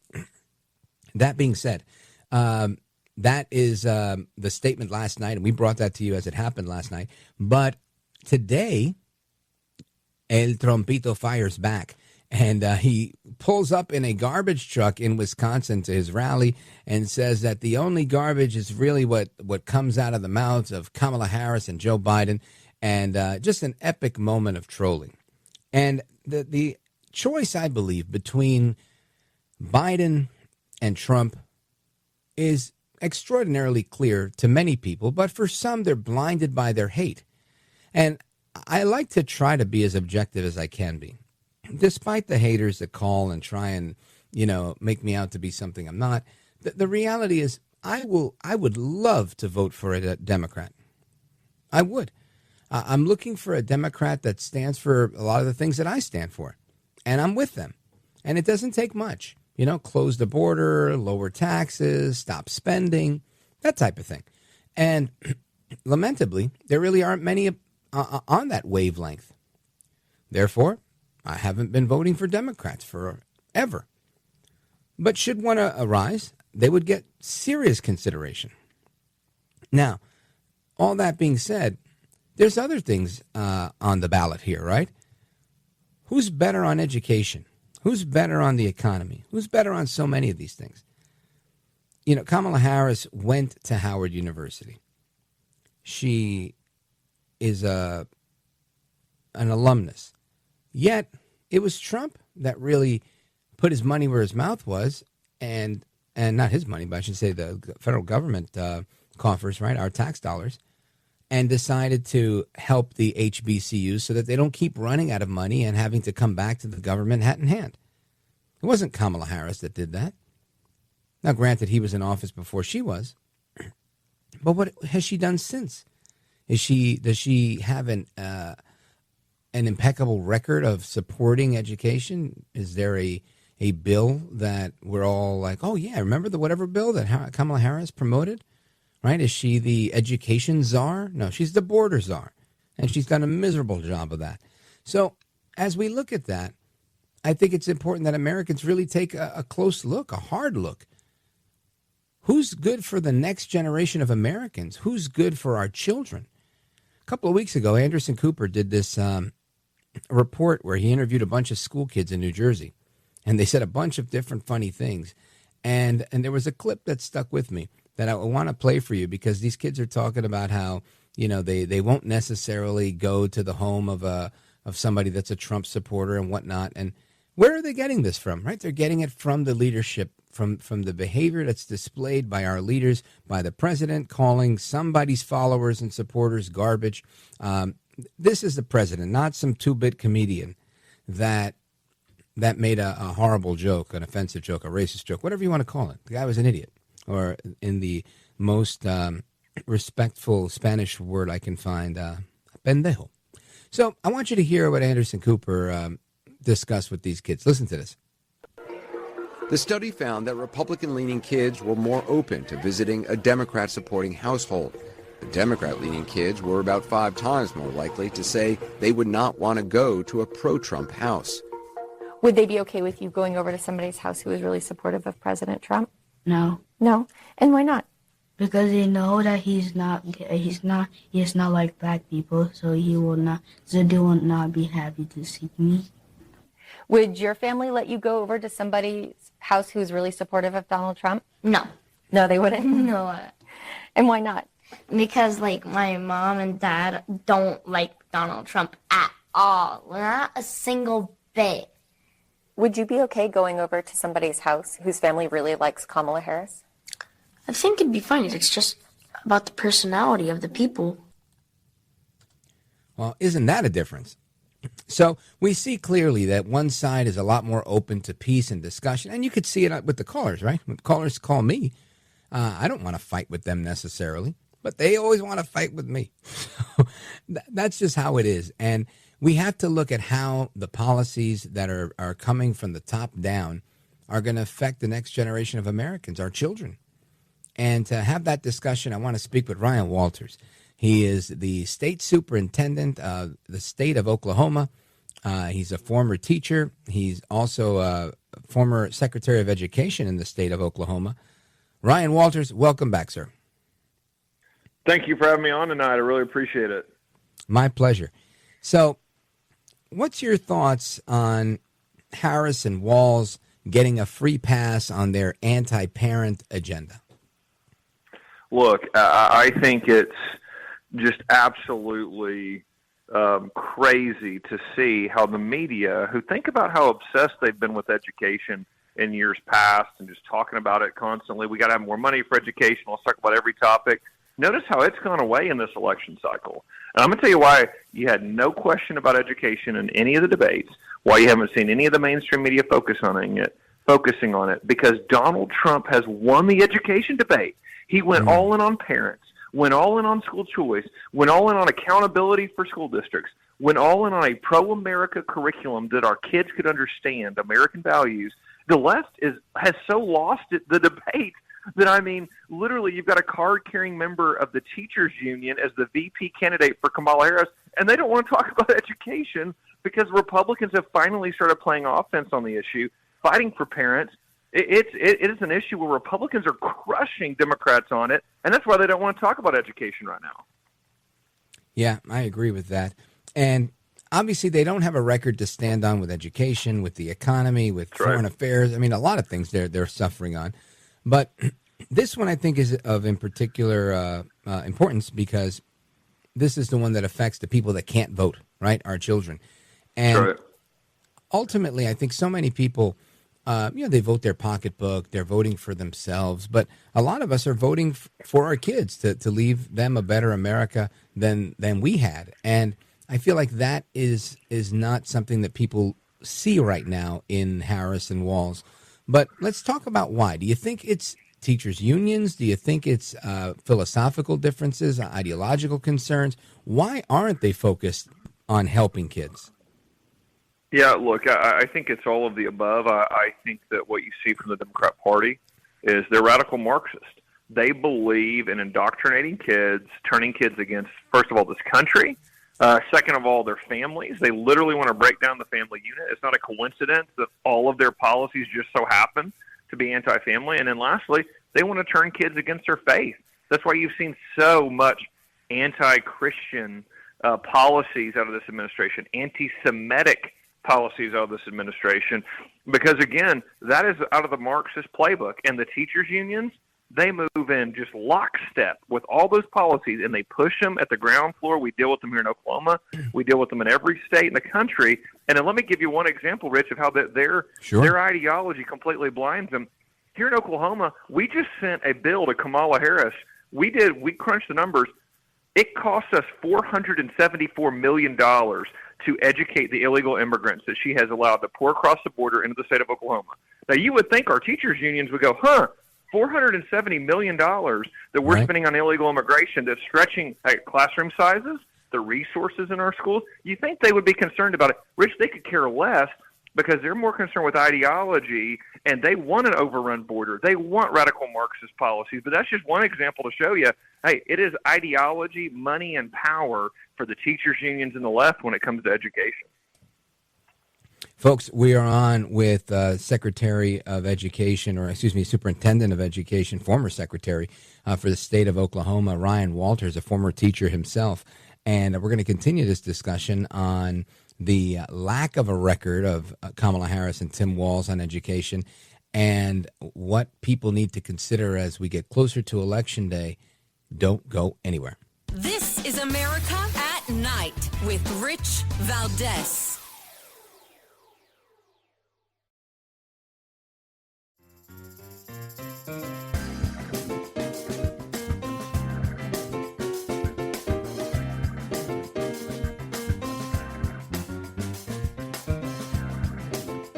that being said, that is the statement last night, and we brought that to you as it happened last night. But today, El Trompito fires back, and he pulls up in a garbage truck in Wisconsin to his rally and says that the only garbage is really what comes out of the mouths of Kamala Harris and Joe Biden, and just an epic moment of trolling. And the choice, I believe, between Biden and Trump is extraordinarily clear to many people, but for some, they're blinded by their hate. And I like to try to be as objective as I can be, despite the haters that call and try and, make me out to be something I'm not. The reality is I would love to vote for a Democrat. I would. I'm looking for a Democrat that stands for a lot of the things that I stand for, and I'm with them. And it doesn't take much. Close the border, lower taxes, stop spending, that type of thing. And lamentably, there really aren't many on that wavelength. Therefore, I haven't been voting for Democrats forever. But should one arise, they would get serious consideration. Now, all that being said, there's other things on the ballot here, right? Who's better on education? Who's better on the economy? Who's better on so many of these things? You know, Kamala Harris went to Howard University. She is an alumnus. Yet, it was Trump that really put his money where his mouth was, and not his money, but I should say the federal government coffers, right, our tax dollars, and decided to help the HBCUs so that they don't keep running out of money and having to come back to the government hat in hand. It wasn't Kamala Harris that did that. Now, granted, he was in office before she was, but what has she done since? Does she have an impeccable record of supporting education? Is there a bill that we're all like, oh yeah, remember the whatever bill that Kamala Harris promoted? Right? Is she the education czar? No, she's the border czar. And she's done a miserable job of that. So as we look at that, I think it's important that Americans really take a close look, a hard look. Who's good for the next generation of Americans? Who's good for our children? A couple of weeks ago, Anderson Cooper did this report where he interviewed a bunch of school kids in New Jersey. And they said a bunch of different funny things. And there was a clip that stuck with me that I want to play for you, because these kids are talking about how, you know, they won't necessarily go to the home of somebody that's a Trump supporter and whatnot. And where are they getting this from, right? They're getting it from the leadership, from the behavior that's displayed by our leaders, by the president calling somebody's followers and supporters garbage. This is the president, not some two-bit comedian that made a horrible joke, an offensive joke, a racist joke, whatever you want to call it. The guy was an idiot. Or in the most respectful Spanish word I can find, pendejo. So I want you to hear what Anderson Cooper discussed with these kids. Listen to this. The study found that Republican-leaning kids were more open to visiting a Democrat-supporting household. The Democrat-leaning kids were about 5 times more likely to say they would not want to go to a pro-Trump house. Would they be okay with you going over to somebody's house who was really supportive of President Trump? No. No? And why not? Because they know that he's not like black people, so they will not be happy to see me. Would your family let you go over to somebody's house who's really supportive of Donald Trump? No. No, they wouldn't? No. And why not? Because, like, my mom and dad don't like Donald Trump at all. Not a single bit. Would you be okay going over to somebody's house whose family really likes Kamala Harris? I think it'd be fine. It's just about the personality of the people. Well, isn't that a difference? So we see clearly that one side is a lot more open to peace and discussion. And you could see it with the callers, right? When callers call me, I don't want to fight with them necessarily, but they always want to fight with me. So that's just how it is. And we have to look at how the policies that are coming from the top down are going to affect the next generation of Americans, our children. And to have that discussion, I want to speak with Ryan Walters. He is the state superintendent of the state of Oklahoma. He's a former teacher. He's also a former secretary of education in the state of Oklahoma. Ryan Walters, welcome back, sir. Thank you for having me on tonight. I really appreciate it. My pleasure. So what's your thoughts on Harris and Walz getting a free pass on their anti-parent agenda? Look, I think it's just absolutely crazy to see how the media, who think about how obsessed they've been with education in years past and just talking about it constantly. We got to have more money for education. Let's talk about every topic. Notice how it's gone away in this election cycle. And I'm going to tell you why you had no question about education in any of the debates, why you haven't seen any of the mainstream media focusing on it, because Donald Trump has won the education debate. He went all in on parents, went all in on school choice, went all in on accountability for school districts, went all in on a pro-America curriculum that our kids could understand American values. The left has so lost the debate that, I mean, literally you've got a card-carrying member of the teachers union as the VP candidate for Kamala Harris, and they don't want to talk about education because Republicans have finally started playing offense on the issue, fighting for parents. It is an issue where Republicans are crushing Democrats on it, and that's why they don't want to talk about education right now. Yeah, I agree with that. And obviously, they don't have a record to stand on with education, with the economy, with foreign affairs. I mean, a lot of things they're suffering on. But this one, I think, is of in particular importance because this is the one that affects the people that can't vote, right? Our children. And ultimately, I think so many people, they vote their pocketbook, they're voting for themselves. But a lot of us are voting for our kids to leave them a better America than we had. And I feel like that is not something that people see right now in Harris and Walz. But let's talk about why. Do you think it's teachers' unions? Do you think it's philosophical differences, ideological concerns? Why aren't they focused on helping kids? Yeah, look, I think it's all of the above. I think that what you see from the Democrat Party is they're radical Marxist. They believe in indoctrinating kids, turning kids against, first of all, this country. Second of all, their families. They literally want to break down the family unit. It's not a coincidence that all of their policies just so happen to be anti-family. And then lastly, they want to turn kids against their faith. That's why you've seen so much anti-Christian policies out of this administration, anti-Semitic policies out of this administration, because, again, that is out of the Marxist playbook. And the teachers' unions, they move in just lockstep with all those policies, and they push them at the ground floor. We deal with them here in Oklahoma. We deal with them in every state in the country. And then let me give you one example, Rich, of how their ideology completely blinds them. Here in Oklahoma, we just sent a bill to Kamala Harris. We crunched the numbers. It costs us $474 million to educate the illegal immigrants that she has allowed to pour across the border into the state of Oklahoma. Now, you would think our teachers' unions would go, $470 million that we're spending on illegal immigration that's stretching classroom sizes, the resources in our schools. You think they would be concerned about it. Rich, they could care less because they're more concerned with ideology, and they want an overrun border. They want radical Marxist policies. But that's just one example to show you, hey, it is ideology, money, and power for the teachers' unions and the left when it comes to education. Folks, we are on with Secretary of Education, Superintendent of Education, former Secretary for the state of Oklahoma, Ryan Walters, a former teacher himself. And we're going to continue this discussion on the lack of a record of Kamala Harris and Tim Walz on education and what people need to consider as we get closer to Election Day. Don't go anywhere. This is America at Night with Rich Valdez.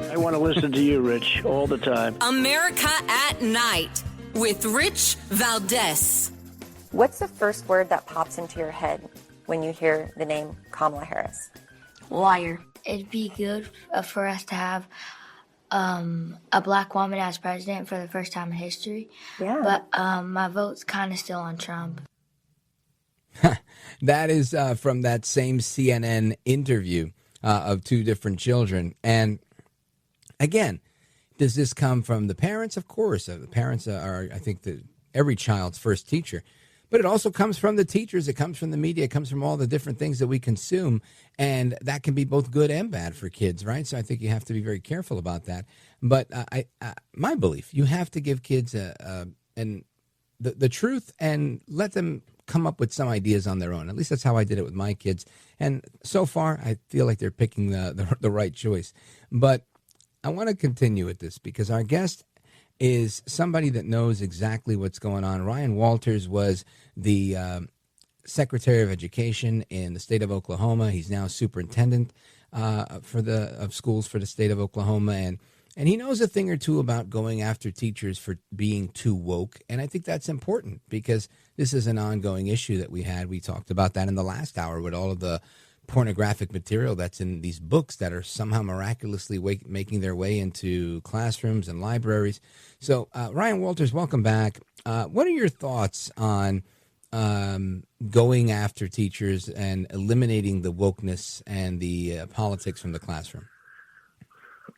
I want to listen to you, Rich, all the time. America at Night with Rich Valdez. What's the first word that pops into your head when you hear the name Kamala Harris? Liar. It'd be good for us to have a black woman as president for the first time in history. Yeah. But my vote's kind of still on Trump. That is from that same CNN interview of two different children. And again, does this come from the parents? Of course. The parents are, I think, every child's first teacher. But it also comes from the teachers. It comes from the media. It comes from all the different things that we consume. And that can be both good and bad for kids, right? So I think you have to be very careful about that. But my belief, you have to give kids the truth and let them come up with some ideas on their own. At least that's how I did it with my kids. And so far, I feel like they're picking the right choice. But I want to continue with this because our guest is somebody that knows exactly what's going on. Ryan Walters was the Secretary of Education in the state of Oklahoma. He's now superintendent of schools for the state of Oklahoma, and he knows a thing or two about going after teachers for being too woke. And I think that's important because this is an ongoing issue that we had. We talked about that in the last hour with all of the pornographic material that's in these books that are somehow miraculously making their way into classrooms and libraries. So, Ryan Walters, welcome back. What are your thoughts on going after teachers and eliminating the wokeness and the politics from the classroom?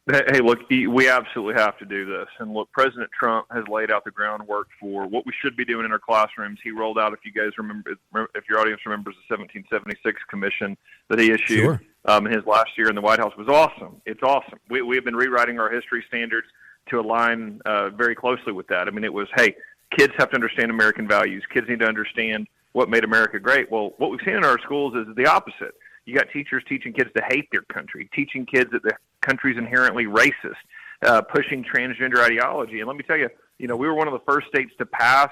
Hey, look, we absolutely have to do this. And look, President Trump has laid out the groundwork for what we should be doing in our classrooms. He rolled out, if you guys remember, if your audience remembers, the 1776 commission that he issued in his last year in the White House was awesome. It's awesome. We have been rewriting our history standards to align very closely with that. I mean, it was, hey, kids have to understand American values. Kids need to understand what made America great. Well, what we've seen in our schools is the opposite. You got teachers teaching kids to hate their country, teaching kids that the country's inherently racist, pushing transgender ideology. And let me tell you, we were one of the first states to pass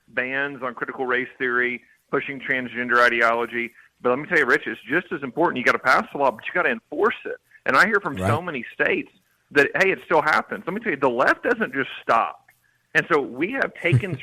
bans on critical race theory, pushing transgender ideology. But let me tell you, Rich, it's just as important. You got to pass the law, but you got to enforce it. And I hear from so many states that, hey, it still happens. Let me tell you, the left doesn't just stop. And so we have taken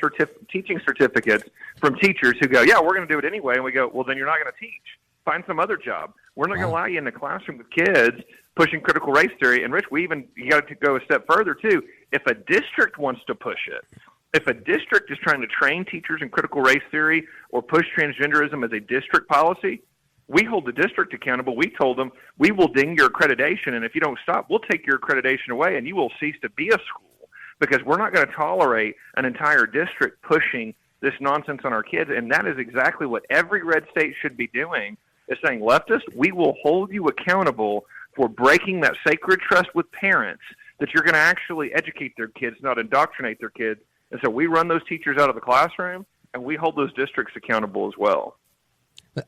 teaching certificates from teachers who go, yeah, we're going to do it anyway. And we go, well, then you're not going to teach. Find some other job. We're not going to allow you in the classroom with kids pushing critical race theory. And Rich, you got to go a step further too. If a district wants to push it, if a district is trying to train teachers in critical race theory or push transgenderism as a district policy, we hold the district accountable. We told them we will ding your accreditation, and if you don't stop, we'll take your accreditation away, and you will cease to be a school, because we're not going to tolerate an entire district pushing this nonsense on our kids. And that is exactly what every red state should be doing, is saying, leftists, we will hold you accountable for breaking that sacred trust with parents that you're going to actually educate their kids, not indoctrinate their kids. And so we run those teachers out of the classroom, and we hold those districts accountable as well.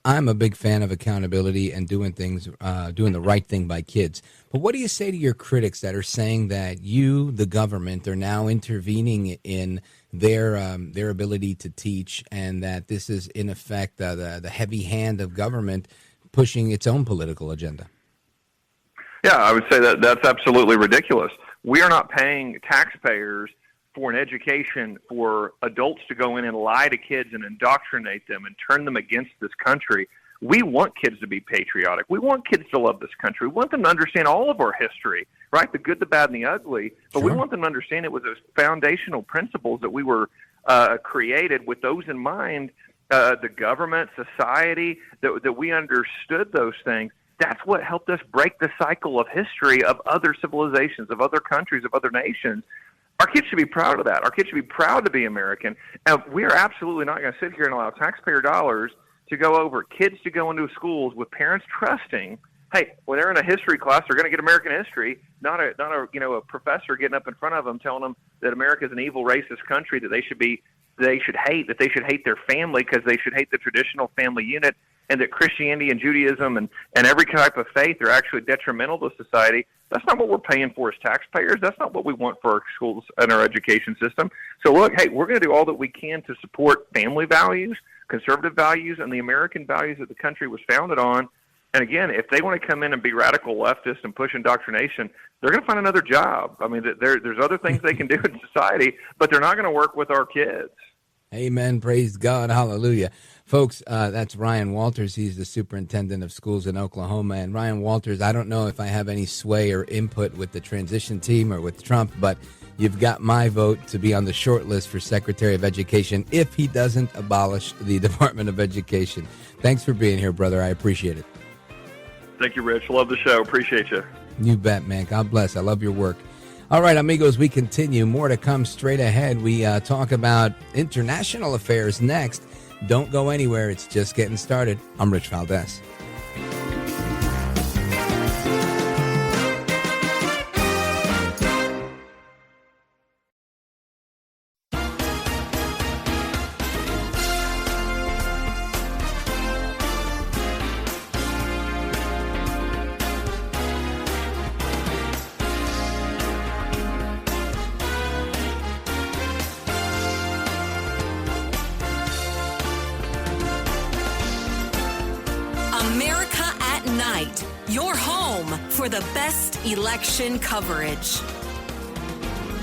I'm a big fan of accountability and doing the right thing by kids. But what do you say to your critics that are saying that you, the government, are now intervening in their ability to teach, and that this is in effect the heavy hand of government pushing its own political agenda? Yeah, I would say that's absolutely ridiculous. We are not paying taxpayers for an education for adults to go in and lie to kids and indoctrinate them and turn them against this country. We want kids to be patriotic. We want kids to love this country. We want them to understand all of our history, right? The good, the bad, and the ugly. But we want them to understand it was those foundational principles that we were created with those in mind, the government, society, that we understood those things. That's what helped us break the cycle of history of other civilizations, of other countries, of other nations. Our kids should be proud of that. Our kids should be proud to be American. And we are absolutely not going to sit here and allow taxpayer dollars to go over kids to go into schools with parents trusting, hey, when they're in a history class, they're going to get American history, not a professor getting up in front of them telling them that America is an evil, racist country that they should hate their family because they should hate the traditional family unit, and that Christianity and Judaism and every type of faith are actually detrimental to society. That's not what we're paying for as taxpayers. That's not what we want for our schools and our education system. So look, hey, we're going to do all that we can to support family values, conservative values, and the American values that the country was founded on. And again, if they want to come in and be radical leftists and push indoctrination, they're going to find another job. I mean, there's other things they can do in society, but they're not going to work with our kids. Amen. Praise God. Hallelujah. Folks, that's Ryan Walters. He's the superintendent of schools in Oklahoma. And Ryan Walters, I don't know if I have any sway or input with the transition team or with Trump, but you've got my vote to be on the short list for Secretary of Education if he doesn't abolish the Department of Education. Thanks for being here, brother. I appreciate it. Thank you, Rich. Love the show. Appreciate you. You bet, man. God bless. I love your work. All right, amigos, we continue. More to come straight ahead. We talk about international affairs next. Don't go anywhere. It's just getting started. I'm Rich Valdez. America at Night, your home for the best election coverage.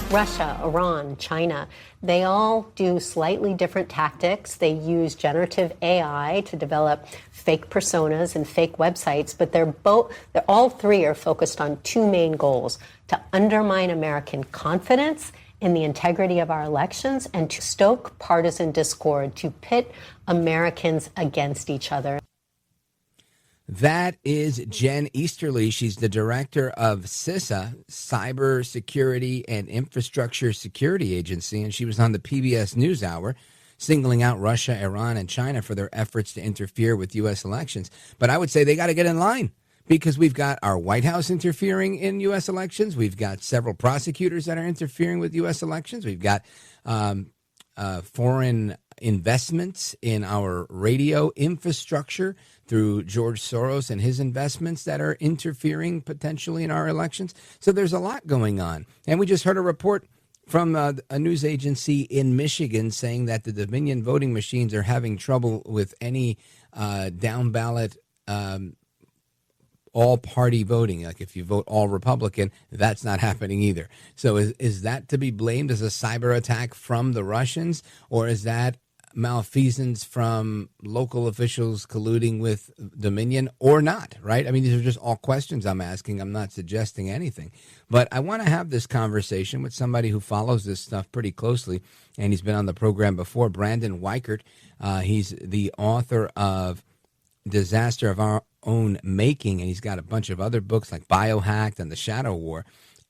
Russia, Iran, China, they all do slightly different tactics. They use generative AI to develop fake personas and fake websites, but all three are focused on two main goals: to undermine American confidence in the integrity of our elections and to stoke partisan discord, to pit Americans against each other. That is Jen Easterly. She's the director of CISA, Cyber Security and Infrastructure Security Agency, and she was on the PBS NewsHour singling out Russia, Iran, and China for their efforts to interfere with U.S. elections. But I would say they got to get in line because we've got our White House interfering in U.S. elections. We've got several prosecutors that are interfering with U.S. elections. We've got foreign investments in our radio infrastructure through George Soros and his investments that are interfering potentially in our elections. So there's a lot going on. And we just heard a report from a news agency in Michigan saying that the Dominion voting machines are having trouble with any down ballot all-party voting. Like if you vote all Republican, that's not happening either. So is that to be blamed as a cyber attack from the Russians, or is that malfeasance from local officials colluding with Dominion or not, right? I mean, these are just all questions I'm asking. I'm not suggesting anything. But I want to have this conversation with somebody who follows this stuff pretty closely, and he's been on the program before, Brandon Weichert. He's the author of Disaster of Our Own Making, and he's got a bunch of other books like Biohacked and The Shadow War.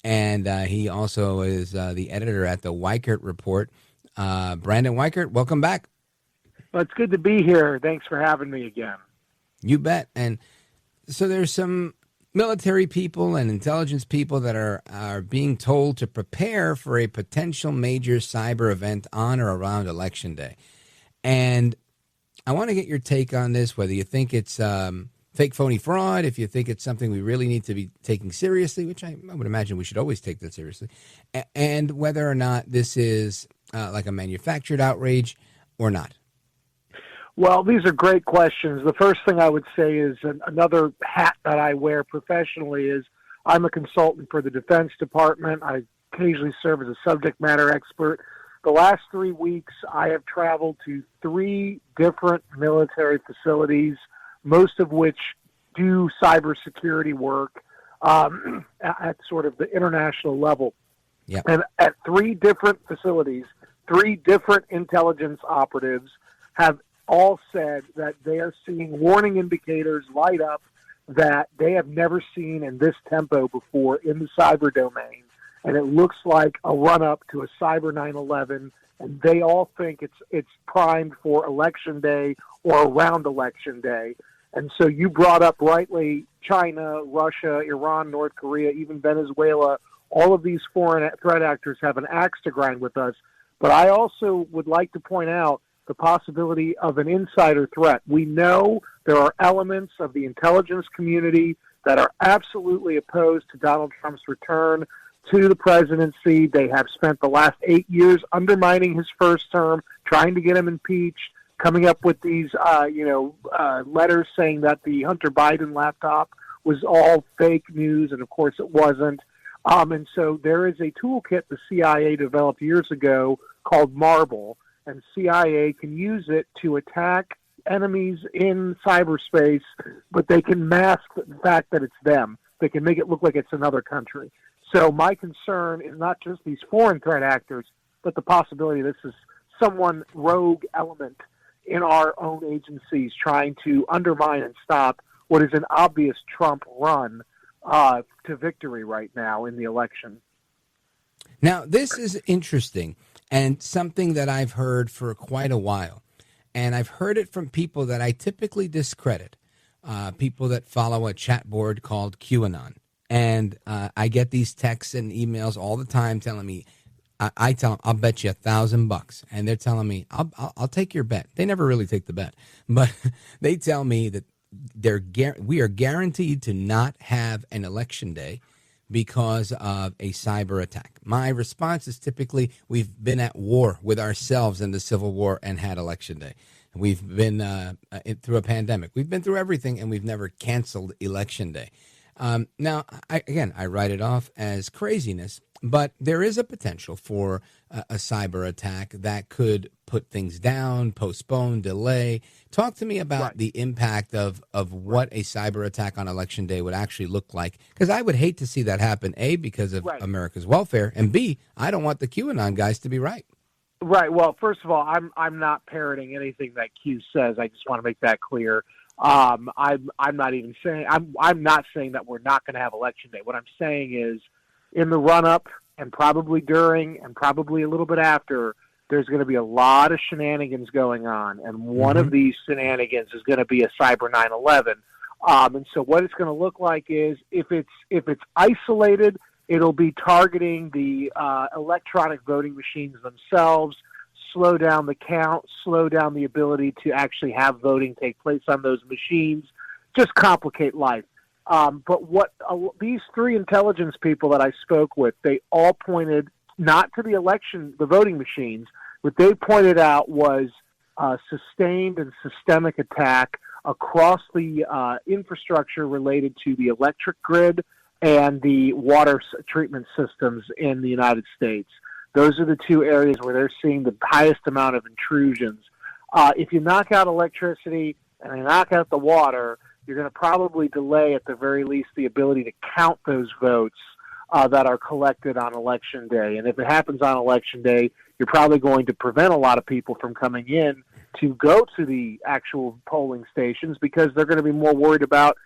And he also is the editor at the Weichert Report. Brandon Weichert, welcome back. Well, it's good to be here. Thanks for having me again. You bet. And so there's some military people and intelligence people that are being told to prepare for a potential major cyber event on or around Election Day. And I want to get your take on this, whether you think it's fake, phony fraud, if you think it's something we really need to be taking seriously, which I would imagine we should always take that seriously, and whether or not this is like a manufactured outrage or not. Well, these are great questions. The first thing I would say is another hat that I wear professionally is I'm a consultant for the Defense Department. I occasionally serve as a subject matter expert. The last 3 weeks, I have traveled to 3 different military facilities, most of which do cybersecurity work at sort of the international level. Yep. And at 3 different facilities, 3 different intelligence operatives have all said that they are seeing warning indicators light up that they have never seen in this tempo before in the cyber domain. And it looks like a run-up to a cyber 9/11, and they all think it's primed for Election Day or around Election Day. And so you brought up rightly China, Russia, Iran, North Korea, even Venezuela. All of these foreign threat actors have an axe to grind with us. But I also would like to point out the possibility of an insider threat. We know there are elements of the intelligence community that are absolutely opposed to Donald Trump's return to the presidency. They have spent the last 8 years undermining his first term, trying to get him impeached, coming up with these, letters saying that the Hunter Biden laptop was all fake news, and of course it wasn't. And so there is a toolkit the CIA developed years ago called Marble, and CIA can use it to attack enemies in cyberspace, but they can mask the fact that it's them. They can make it look like it's another country. So my concern is not just these foreign threat actors, but the possibility this is someone rogue element in our own agencies trying to undermine and stop what is an obvious Trump run to victory right now in the election. Now, this is interesting and something that I've heard for quite a while. And I've heard it from people that I typically discredit, people that follow a chat board called QAnon. And I get these texts and emails all the time telling me, I tell them, I'll bet you $1,000. And they're telling me, I'll take your bet. They never really take the bet. But they tell me that we are guaranteed to not have an election day because of a cyber attack. My response is typically, we've been at war with ourselves in the Civil War and had election day. We've been through a pandemic. We've been through everything, and we've never canceled election day. Now, I write it off as craziness, but there is a potential for a cyber attack that could put things down, postpone, delay. Talk to me about the impact of what a cyber attack on Election Day would actually look like, because I would hate to see that happen, A, because of America's welfare, and B, I don't want the QAnon guys to be right. Right. Well, first of all, I'm not parroting anything that Q says. I just want to make that clear. I'm not even saying I'm not saying that we're not going to have election day. What I'm saying is, in the run up and probably during and probably a little bit after, there's going to be a lot of shenanigans going on, and one of these shenanigans is going to be a cyber 9/11. And so what it's going to look like is, if it's isolated, it'll be targeting the electronic voting machines themselves, slow down the count, slow down the ability to actually have voting take place on those machines, just complicate life. But what these three intelligence people that I spoke with, they all pointed not to the voting machines. What they pointed out was sustained and systemic attack across the infrastructure related to the electric grid and the water treatment systems in the United States. Those are the two areas where they're seeing the highest amount of intrusions. If you knock out electricity and you knock out the water, you're going to probably delay, at the very least, the ability to count those votes that are collected on Election Day. And if it happens on Election Day, you're probably going to prevent a lot of people from coming in to go to the actual polling stations, because they're going to be more worried about,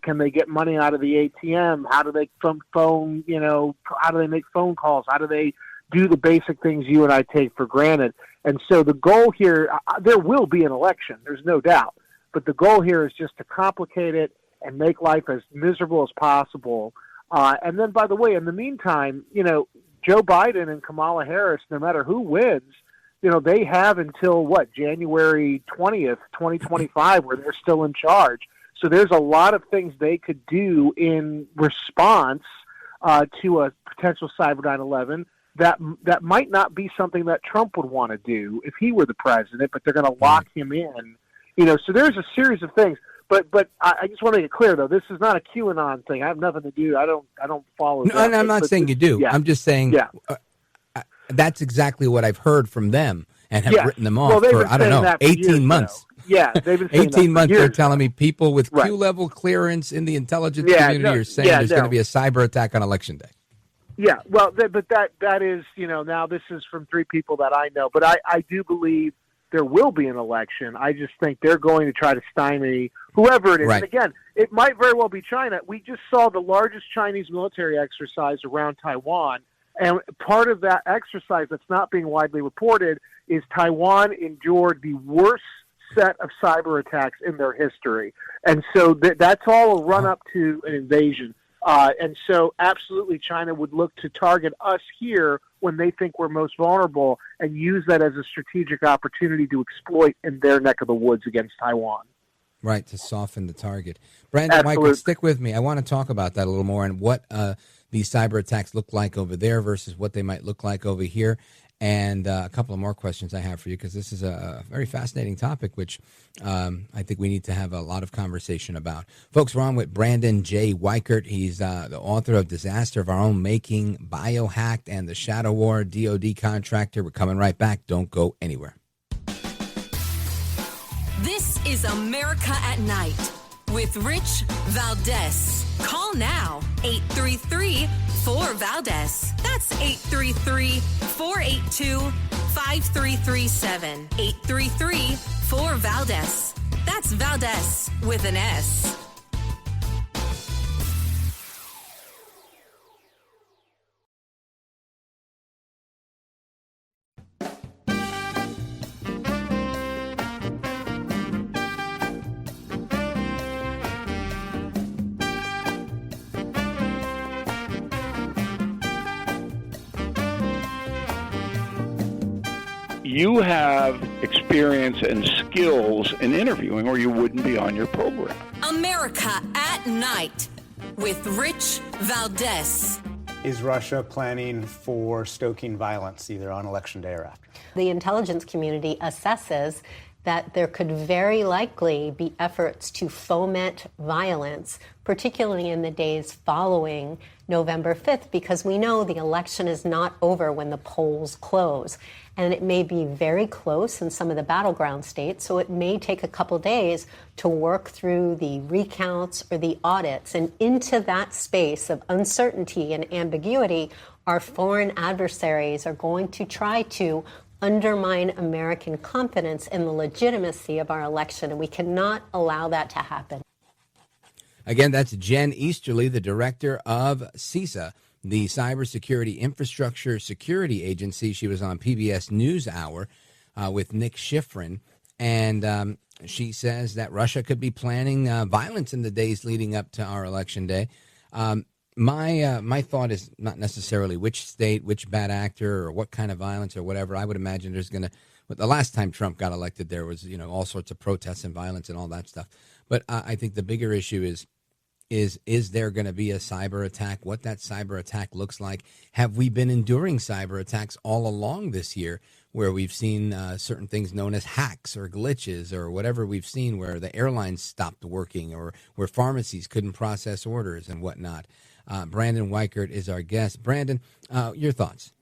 can they get money out of the ATM? How do they how do they make phone calls? How do they do the basic things you and I take for granted? And so the goal here, there will be an election, there's no doubt. But the goal here is just to complicate it and make life as miserable as possible. And then, by the way, in the meantime, Joe Biden and Kamala Harris, no matter who wins, they have until January 20th, 2025, where they're still in charge. So there's a lot of things they could do in response to a potential cyber 9/11 that might not be something that Trump would want to do if he were the president, but they're going to lock him in. So there's a series of things. But I just want to make it clear, though, this is not a QAnon thing. I have nothing to do. I don't follow. No, and I'm not saying you do. Yeah. I'm just saying that's exactly what I've heard from them and have written them off for, 18 months. Yeah, they've been saying 18 months. They're telling me people with Q-level clearance in the intelligence community are saying there's going to be a cyber attack on Election Day. Yeah, well, but that is, now this is from three people that I know. But I do believe there will be an election. I just think they're going to try to stymie whoever it is. Right. And again, it might very well be China. We just saw the largest Chinese military exercise around Taiwan. And part of that exercise that's not being widely reported is Taiwan endured the worst set of cyber attacks in their history. And so that's all a run-up to an invasion. And so absolutely China would look to target us here when they think we're most vulnerable and use that as a strategic opportunity to exploit in their neck of the woods against Taiwan. Right, to soften the target. Brandon, Michael, stick with me. I want to talk about that a little more and what these cyber attacks look like over there versus what they might look like over here. And a couple of more questions I have for you, because this is a very fascinating topic, which I think we need to have a lot of conversation about. Folks, we're on with Brandon J. Weichert. He's the author of Disaster of Our Own Making, Biohacked, and the Shadow War, DoD contractor. We're coming right back. Don't go anywhere. This is America at Night with Rich Valdez. Call now, 833-4-VALDEZ. That's 833-482-5337. 833-4-VALDEZ. That's Valdez with an S. You have experience and skills in interviewing, or you wouldn't be on your program. America at Night with Rich Valdez. Is Russia planning for stoking violence either on Election Day or after? The intelligence community assesses that there could very likely be efforts to foment violence, particularly in the days following November 5th, because we know the election is not over when the polls close. And it may be very close in some of the battleground states, so it may take a couple days to work through the recounts or the audits. And into that space of uncertainty and ambiguity, our foreign adversaries are going to try to undermine American confidence in the legitimacy of our election, and we cannot allow that to happen. Again, that's Jen Easterly, the director of CISA, the Cybersecurity Infrastructure Security Agency. She was on PBS NewsHour with Nick Schifrin, and she says that Russia could be planning violence in the days leading up to our election day. My thought is not necessarily which state, which bad actor, or what kind of violence or whatever. I would imagine there's going to. The last time Trump got elected, there was all sorts of protests and violence and all that stuff. But I think the bigger issue is there going to be a cyber attack? What that cyber attack looks like? Have we been enduring cyber attacks all along this year, where we've seen certain things known as hacks or glitches or whatever we've seen, where the airlines stopped working or where pharmacies couldn't process orders and whatnot? Brandon Weichert is our guest. Brandon, your thoughts?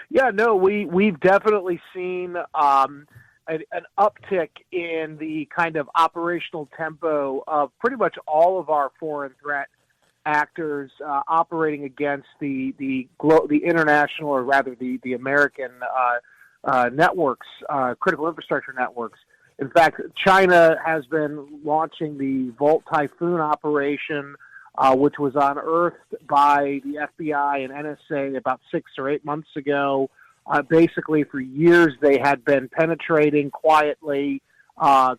Yeah, no, we've definitely seen an uptick in the kind of operational tempo of pretty much all of our foreign threat actors operating against the international, or rather the American networks, critical infrastructure networks. In fact, China has been launching the Volt Typhoon operation, which was unearthed by the FBI and NSA about 6 or 8 months ago. Basically, for years, they had been penetrating quietly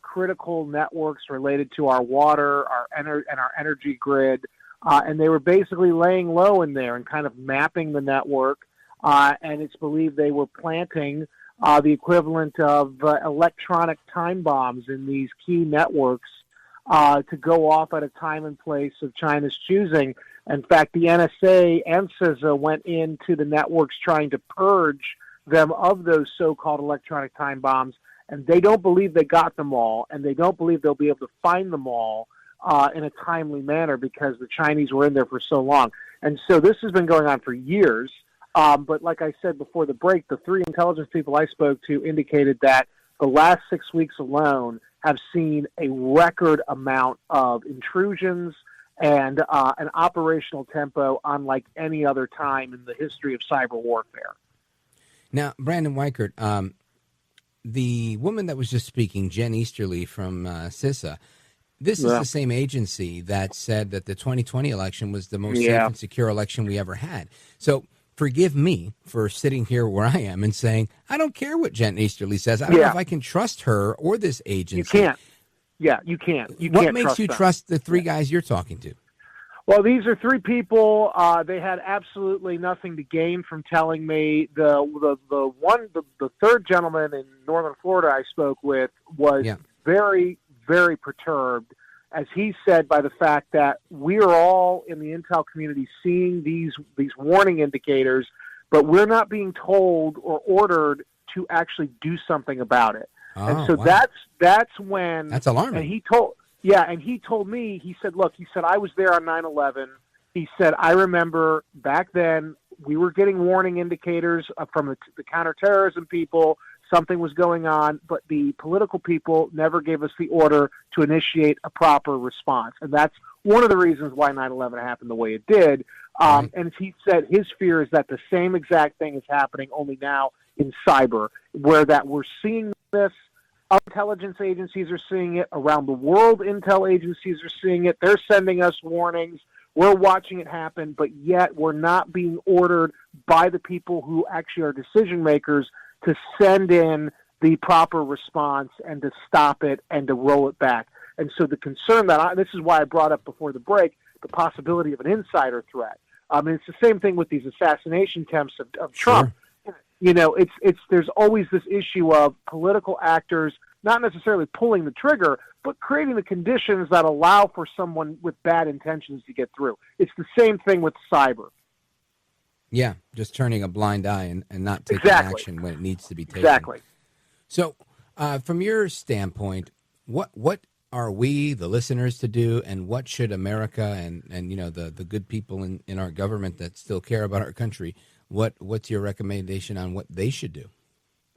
critical networks related to our water, and our energy grid, and they were basically laying low in there and kind of mapping the network. And it's believed they were planting the equivalent of electronic time bombs in these key networks to go off at a time and place of China's choosing. In fact, the NSA and CISA went into the networks trying to purge them of those so-called electronic time bombs, and they don't believe they got them all, and they don't believe they'll be able to find them all in a timely manner because the Chinese were in there for so long. And so this has been going on for years. But like I said before the break, the 3 intelligence people I spoke to indicated that the last 6 weeks alone have seen a record amount of intrusions and an operational tempo unlike any other time in the history of cyber warfare. Now, Brandon Weichert, the woman that was just speaking, Jen Easterly from CISA, this is the same agency that said that the 2020 election was the most safe and secure election we ever had. So forgive me for sitting here where I am and saying, I don't care what Jen Easterly says. I don't know if I can trust her or this agency. You can't. Yeah, you can't. What makes you trust the 3 guys you're talking to? Well, these are 3 people. They had absolutely nothing to gain from telling me. The third gentleman in northern Florida I spoke with was very, very perturbed, as he said, by the fact that we are all in the intel community seeing these warning indicators, but we're not being told or ordered to actually do something about it. And so that's when that's alarming. And he told me, he said, look, I was there on 9/11. He said, I remember back then we were getting warning indicators from the counterterrorism people. Something was going on, but the political people never gave us the order to initiate a proper response. And that's one of the reasons why 9/11 happened the way it did. And he said his fear is that the same exact thing is happening, only now in cyber, where that we're seeing this. Intelligence agencies are seeing it. Around the world, intel agencies are seeing it. They're sending us warnings. We're watching it happen, but yet we're not being ordered by the people who actually are decision makers to send in the proper response and to stop it and to roll it back. And so the concern this is why I brought up before the break, the possibility of an insider threat. It's the same thing with these assassination attempts of Trump. There's always this issue of political actors not necessarily pulling the trigger, but creating the conditions that allow for someone with bad intentions to get through. It's the same thing with cyber. Yeah, just turning a blind eye and not taking action when it needs to be taken. Exactly. So, from your standpoint, what are we, the listeners, to do, and what should America and the good people in our government that still care about our country, what's your recommendation on what they should do?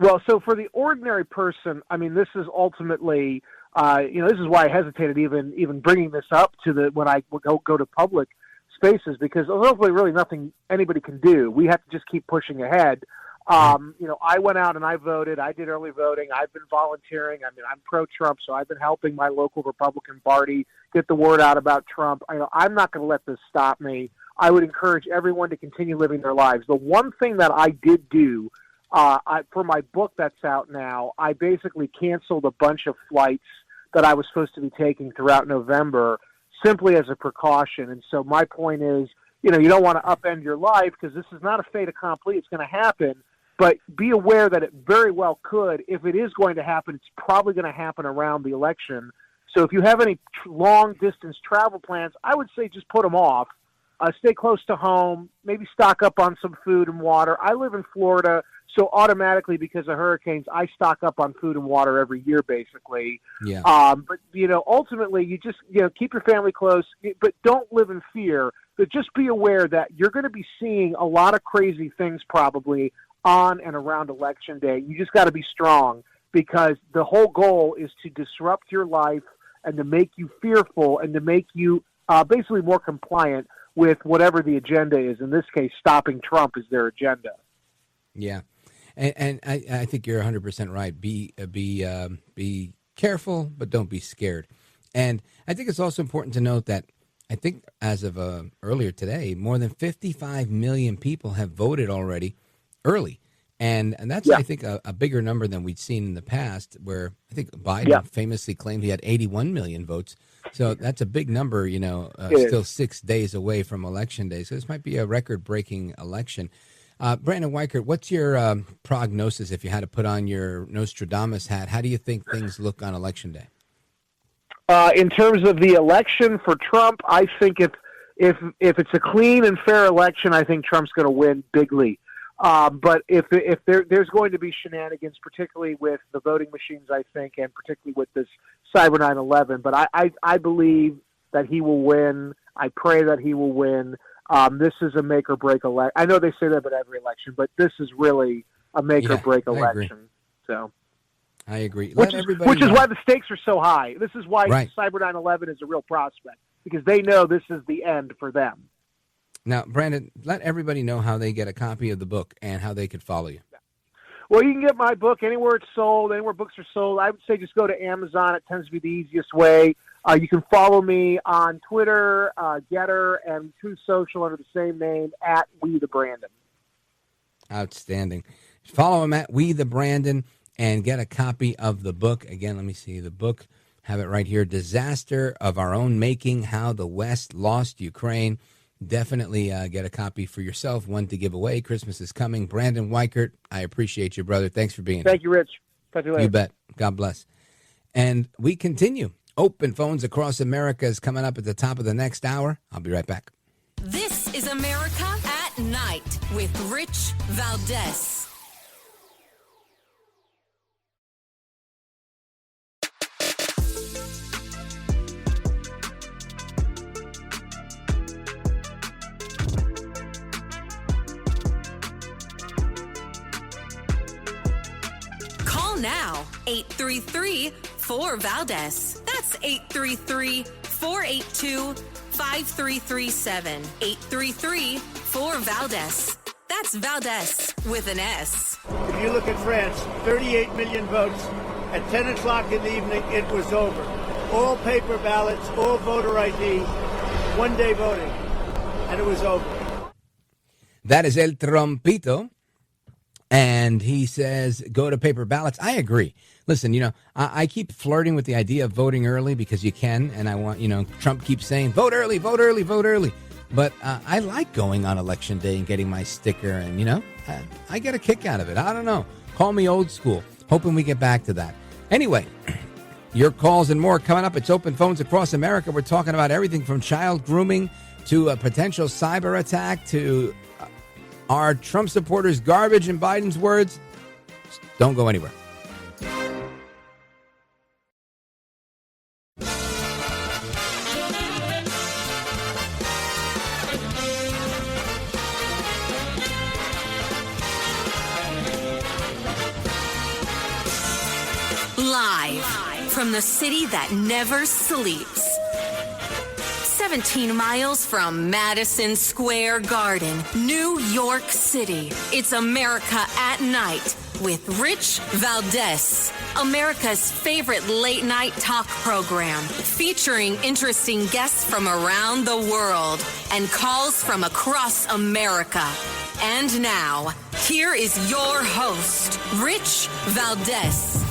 Well, so for the ordinary person, I mean, this is ultimately, this is why I hesitated even bringing this up when I go to public spaces, because there's hopefully really nothing anybody can do. We have to just keep pushing ahead. I went out and I voted. I did early voting. I've been volunteering. I mean, I'm pro-Trump, so I've been helping my local Republican party get the word out about Trump. I'm not going to let this stop me. I would encourage everyone to continue living their lives. The one thing that I did do for my book that's out now, I basically canceled a bunch of flights that I was supposed to be taking throughout November simply as a precaution. And so my point is, you don't want to upend your life because this is not a fait accompli. It's going to happen. But be aware that it very well could. If it is going to happen, it's probably going to happen around the election. So if you have any long-distance travel plans, I would say just put them off. Stay close to home. Maybe stock up on some food and water. I live in Florida, so automatically because of hurricanes, I stock up on food and water every year, basically. Yeah. But ultimately, you just keep your family close, but don't live in fear. But just be aware that you're going to be seeing a lot of crazy things probably on and around Election Day. You just got to be strong because the whole goal is to disrupt your life and to make you fearful and to make you basically more compliant with whatever the agenda is. In this case, stopping Trump is their agenda. Yeah. And I think you're 100% right. Be careful, but don't be scared. And I think it's also important to note that I think as of earlier today, more than 55 million people have voted already early. And that's, I think, a bigger number than we'd seen in the past, where I think Biden famously claimed he had 81 million votes. So that's a big number, still 6 days away from Election Day. So this might be a record-breaking election. Brandon Weichert, what's your prognosis if you had to put on your Nostradamus hat? How do you think things look on Election Day? In terms of the election for Trump, I think if it's a clean and fair election, I think Trump's going to win bigly. But if there's going to be shenanigans, particularly with the voting machines, I think, and particularly with this Cyber 9/11, but I believe that he will win. I pray that he will win. This is a make or break election. I know they say that about every election, but this is really a make or break election. So I agree. Which is why the stakes are so high. This is why Cyber 9/11 is a real prospect, because they know this is the end for them. Now, Brandon, let everybody know how they get a copy of the book and how they could follow you. Well, you can get my book anywhere it's sold, anywhere books are sold. I would say just go to Amazon. It tends to be the easiest way. You can follow me on Twitter, Getter, and Truth Social under the same name, @WeTheBrandon. Outstanding. Follow him at WeTheBrandon and get a copy of the book. Again, let me see the book. Have it right here. Disaster of Our Own Making, How the West Lost Ukraine. Definitely get a copy for yourself, one to give away. Christmas is coming. Brandon Weichert, I appreciate you, brother. Thanks for being here. Thank you, Rich. Talk to you later. You bet. God bless. And we continue. Open Phones Across America is coming up at the top of the next hour. I'll be right back. This is America at Night with Rich Valdez. Call now, 833-4VALDEZ. That's 833-482-5337. 833-4VALDEZ. That's Valdez with an S. If you look at France, 38 million votes. At 10 o'clock in the evening, it was over. All paper ballots, all voter ID, one-day voting, and it was over. That is El Trompito. And he says, go to paper ballots. I agree. Listen, I keep flirting with the idea of voting early because you can. And I want, Trump keeps saying, vote early, vote early, vote early. But I like going on Election Day and getting my sticker. And, I get a kick out of it. I don't know. Call me old school. Hoping we get back to that. Anyway, your calls and more coming up. It's Open Phones Across America. We're talking about everything from child grooming to a potential cyber attack to are Trump supporters garbage, in Biden's words? Don't go anywhere. Live from the city that never sleeps. 17 miles from Madison Square Garden, New York City. It's America at Night with Rich Valdez, America's favorite late night talk program, featuring interesting guests from around the world and calls from across America. And now, here is your host, Rich Valdez.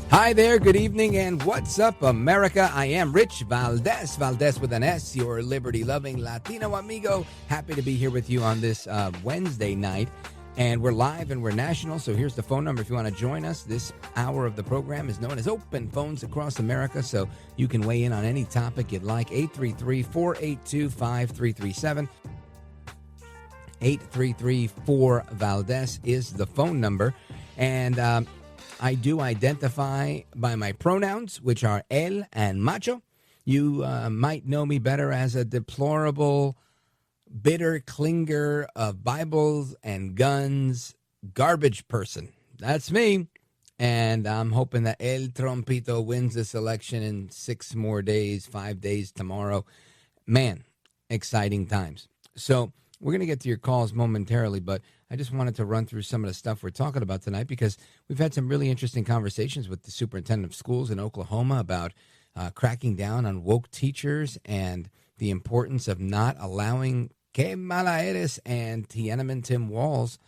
Hi there, good evening, and what's up, America? I am Rich Valdez, Valdez with an S, your liberty-loving Latino amigo. Happy to be here with you on this Wednesday night, and we're live and we're national, so here's the phone number if you want to join us. This hour of the program is known as Open Phones Across America, so you can weigh in on any topic you'd like. 833-482-5337. 833-4-VALDEZ is the phone number, and I do identify by my pronouns, which are él and macho. You might know me better as a deplorable, bitter clinger of Bibles and guns, garbage person. That's me. And I'm hoping that El Trompito wins this election in 6 more days, 5 days tomorrow. Man, exciting times. So we're going to get to your calls momentarily, but I just wanted to run through some of the stuff we're talking about tonight because we've had some really interesting conversations with the superintendent of schools in Oklahoma about cracking down on woke teachers and the importance of not allowing Kamala and Tiananmen Tim Walz.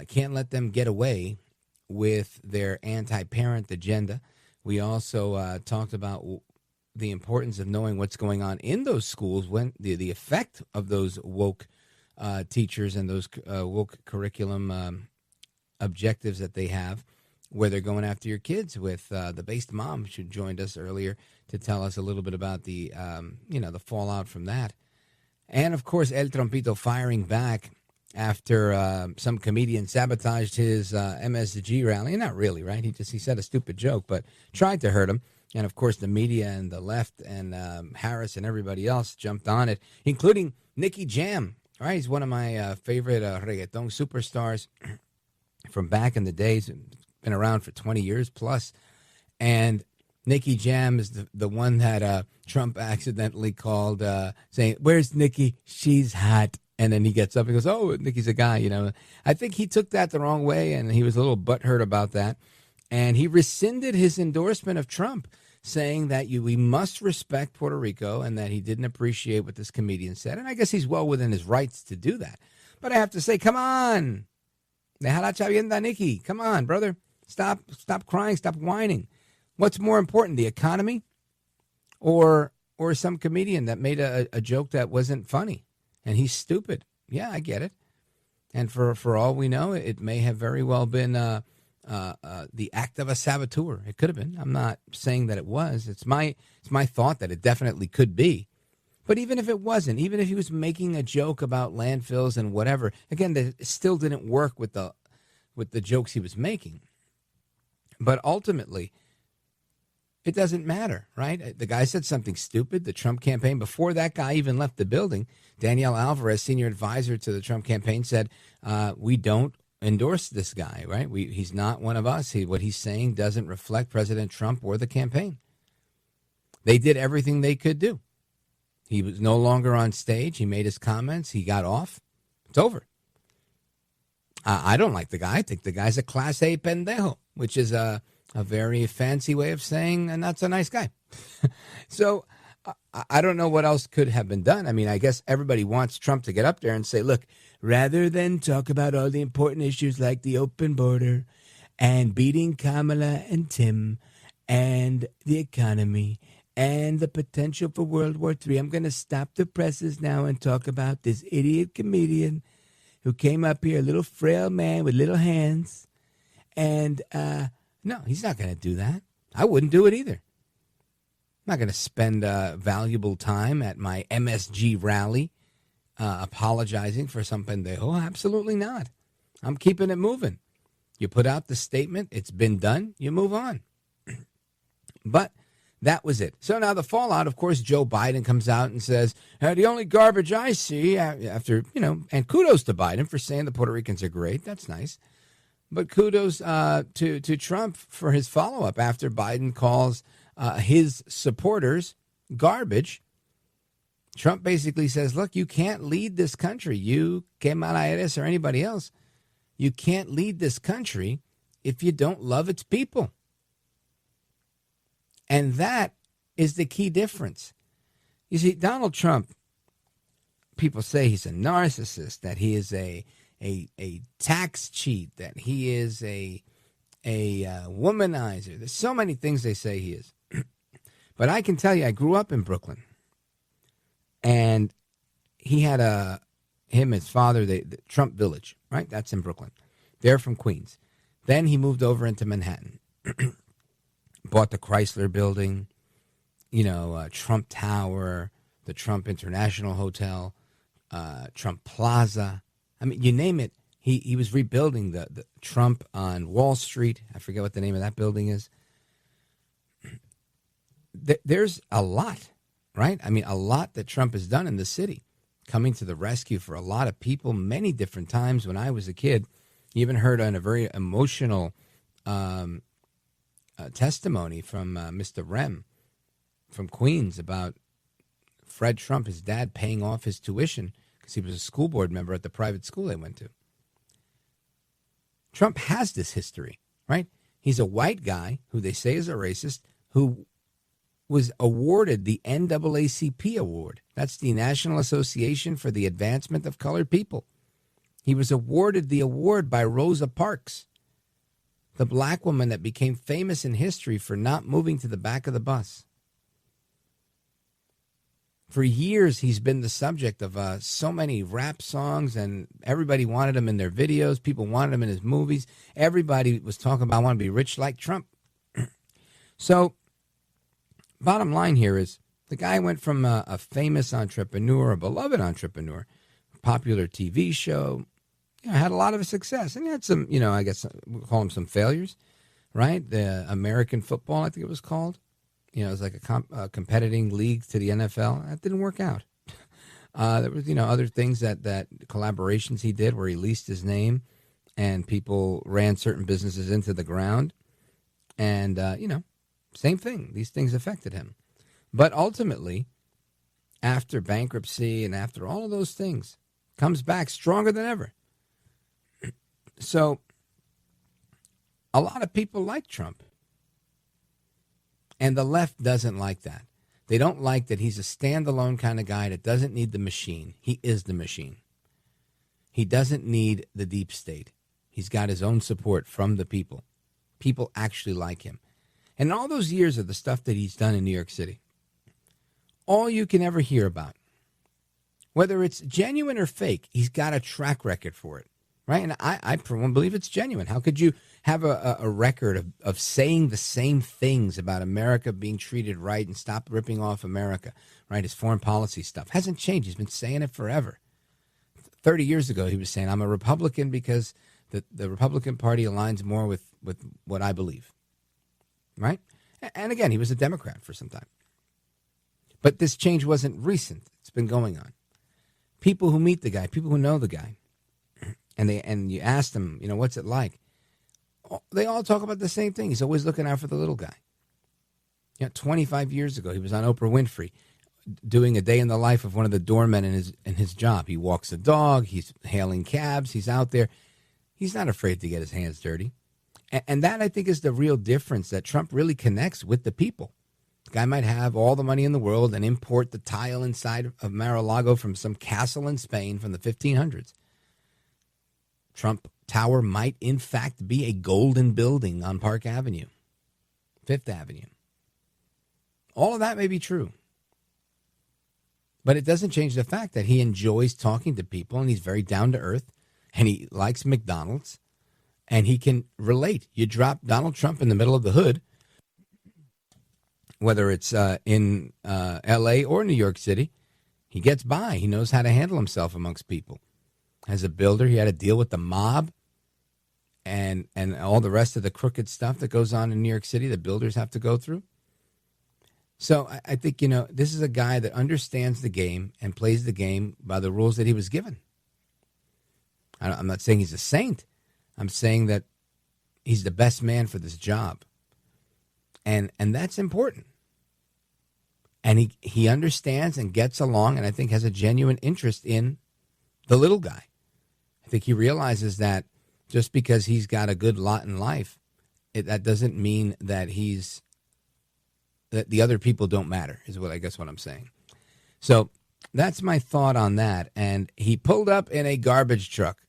Can't let them get away with their anti-parent agenda. We also talked about the importance of knowing what's going on in those schools, when the effect of those woke teachers and those woke curriculum objectives that they have, where they're going after your kids with the based mom who joined us earlier to tell us a little bit about the the fallout from that. And of course, El Trompito firing back after some comedian sabotaged his MSG rally. Not really, right? He said a stupid joke, but tried to hurt him. And of course, the media and the left and Harris and everybody else jumped on it, including Nicky Jam. All right, he's one of my favorite reggaeton superstars from back in the days. Been around for 20 years plus. And Nicky Jam is the one that Trump accidentally called saying, "Where's Nikki? She's hot." And then he gets up and goes, "Oh, Nicky's a guy." I think he took that the wrong way, and he was a little butthurt about that. And he rescinded his endorsement of Trump, saying that we must respect Puerto Rico and that he didn't appreciate what this comedian said. And I guess he's well within his rights to do that. But I have to say, come on. Deja la chavienda, Nicky. Come on, brother. Stop crying. Stop whining. What's more important, the economy or some comedian that made a joke that wasn't funny? And he's stupid. Yeah, I get it. And for all we know, it may have very well been the act of a saboteur. It could have been. I'm not saying that it was. It's my thought that it definitely could be. But even if it wasn't, even if he was making a joke about landfills and whatever, again, it still didn't work with the jokes he was making. But ultimately, it doesn't matter, right? The guy said something stupid. The Trump campaign, before that guy even left the building, Danielle Alvarez, senior advisor to the Trump campaign, said, we don't endorse this guy, right? He's not one of us. What he's saying doesn't reflect President Trump or the campaign. They did everything they could do. He was no longer on stage. He made his comments. He got off. It's over. I don't like the guy. I think the guy's a class A pendejo, which is a very fancy way of saying not so nice guy. So I don't know what else could have been done. I mean, I guess everybody wants Trump to get up there and say, look, rather than talk about all the important issues like the open border and beating Kamala and Tim and the economy and the potential for World War III, I'm going to stop the presses now and talk about this idiot comedian who came up here, a little frail man with little hands. And no, he's not going to do that. I wouldn't do it either. I'm not going to spend valuable time at my MSG rally apologizing for some pendejo. Absolutely not. I'm keeping it moving. You put out the statement. It's been done. You move on. But That was it. So now the fallout, of course, Joe Biden comes out and says, the only garbage I see after, and kudos to Biden for saying the Puerto Ricans are great. That's nice. But kudos to Trump for his follow-up after Biden calls his supporters garbage. Trump basically says, look, you can't lead this country. You, Kamala, or anybody else, you can't lead this country if you don't love its people. And that is the key difference. You see, Donald Trump, people say he's a narcissist, that he is a tax cheat, that he is a womanizer. There's so many things they say he is. But I can tell you, I grew up in Brooklyn. And he had his father, the Trump Village, right? That's in Brooklyn. They're from Queens. Then he moved over into Manhattan. Bought the Chrysler Building, Trump Tower, the Trump International Hotel, Trump Plaza. I mean, you name it. He was rebuilding the Trump on Wall Street. I forget what the name of that building is. There's a lot, right? I mean, a lot that Trump has done in the city, coming to the rescue for a lot of people many different times. When I was a kid, you even heard on a very emotional testimony from Mr. Rem from Queens about Fred Trump, his dad, paying off his tuition because he was a school board member at the private school they went to. Trump has this history, right? He's a white guy who they say is a racist, who was awarded the NAACP award. That's the National Association for the Advancement of Colored People. He was awarded the award by Rosa Parks, the black woman that became famous in history for not moving to the back of the bus. For years, he's been the subject of so many rap songs, and everybody wanted him in their videos. People wanted him in his movies. Everybody was talking about, I want to be rich like Trump. So, bottom line here is, the guy went from a famous entrepreneur, a beloved entrepreneur, popular TV show, had a lot of success. And he had some, I guess we'll call them some failures, right? The American football, I think it was called. It was like a competing league to the NFL. That didn't work out. There was, other things that collaborations he did where he leased his name and people ran certain businesses into the ground. And, same thing. These things affected him. But ultimately, after bankruptcy and after all of those things, comes back stronger than ever. So a lot of people like Trump. And the left doesn't like that. They don't like that he's a standalone kind of guy that doesn't need the machine. He is the machine. He doesn't need the deep state. He's got his own support from the people. People actually like him. And all those years of the stuff that he's done in New York City, all you can ever hear about, whether it's genuine or fake, he's got a track record for it. Right? And I for one believe it's genuine. How could you have a record of saying the same things about America being treated right and stop ripping off America, right? His foreign policy stuff hasn't changed. He's been saying it forever. 30 years ago, he was saying, I'm a Republican because the Republican Party aligns more with what I believe, right? And again, he was a Democrat for some time. But this change wasn't recent. It's been going on. People who meet the guy, people who know the guy, and you ask them, what's it like? They all talk about the same thing. He's always looking out for the little guy. 25 years ago, he was on Oprah Winfrey doing a day in the life of one of the doormen in his job. He walks a dog. He's hailing cabs. He's out there. He's not afraid to get his hands dirty. And that, I think, is the real difference, that Trump really connects with the people. The guy might have all the money in the world and import the tile inside of Mar-a-Lago from some castle in Spain from the 1500s. Trump Tower might, in fact, be a golden building on Park Avenue, Fifth Avenue. All of that may be true. But it doesn't change the fact that he enjoys talking to people, and he's very down to earth, and he likes McDonald's, and he can relate. You drop Donald Trump in the middle of the hood, whether it's in L.A. or New York City, he gets by. He knows how to handle himself amongst people. As a builder, he had to deal with the mob and all the rest of the crooked stuff that goes on in New York City that builders have to go through. So I think, this is a guy that understands the game and plays the game by the rules that he was given. I'm not saying he's a saint. I'm saying that he's the best man for this job. And that's important. And he understands and gets along, and I think has a genuine interest in the little guy. I think he realizes that just because he's got a good lot in life, that doesn't mean that that the other people don't matter, is what I'm saying. So that's my thought on that. And he pulled up in a garbage truck,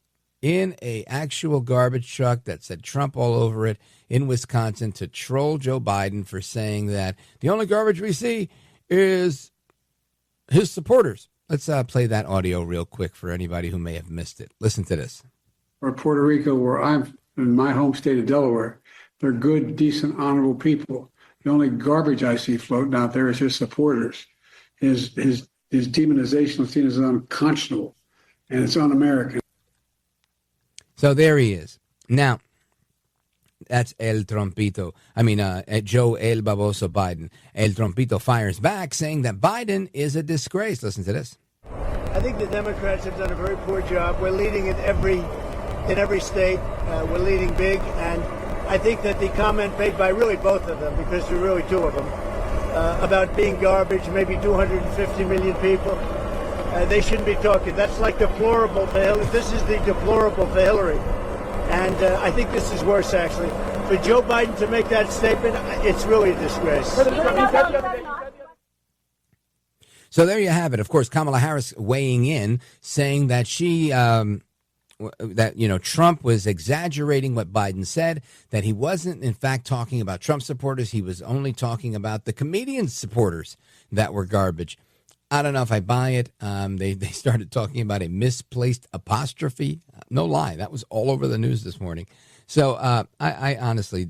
in a actual garbage truck that said Trump all over it in Wisconsin, to troll Joe Biden for saying that the only garbage we see is his supporters. Let's play that audio real quick for anybody who may have missed it. Listen to this. Or Puerto Rico, where I'm in my home state of Delaware, they're good, decent, honorable people. The only garbage I see floating out there is his supporters. His demonization is seen as unconscionable, and it's un-American. So there he is. Now, that's El Trompito. Joe El Baboso Biden. El Trompito fires back, saying that Biden is a disgrace. Listen to this. I think the Democrats have done a very poor job. We're leading in every state. We're leading big, and I think that the comment made by really both of them, because there are really two of them, about being garbage, maybe 250 million people, they shouldn't be talking. That's like deplorable for Hillary. This is the deplorable for Hillary. And I think this is worse, actually. For Joe Biden to make that statement, it's really a disgrace. So there you have it. Of course, Kamala Harris weighing in, saying that Trump was exaggerating what Biden said, that he wasn't, in fact, talking about Trump supporters. He was only talking about the comedian supporters that were garbage. I don't know if I buy it. They started talking about a misplaced apostrophe. No lie. That was all over the news this morning. So I honestly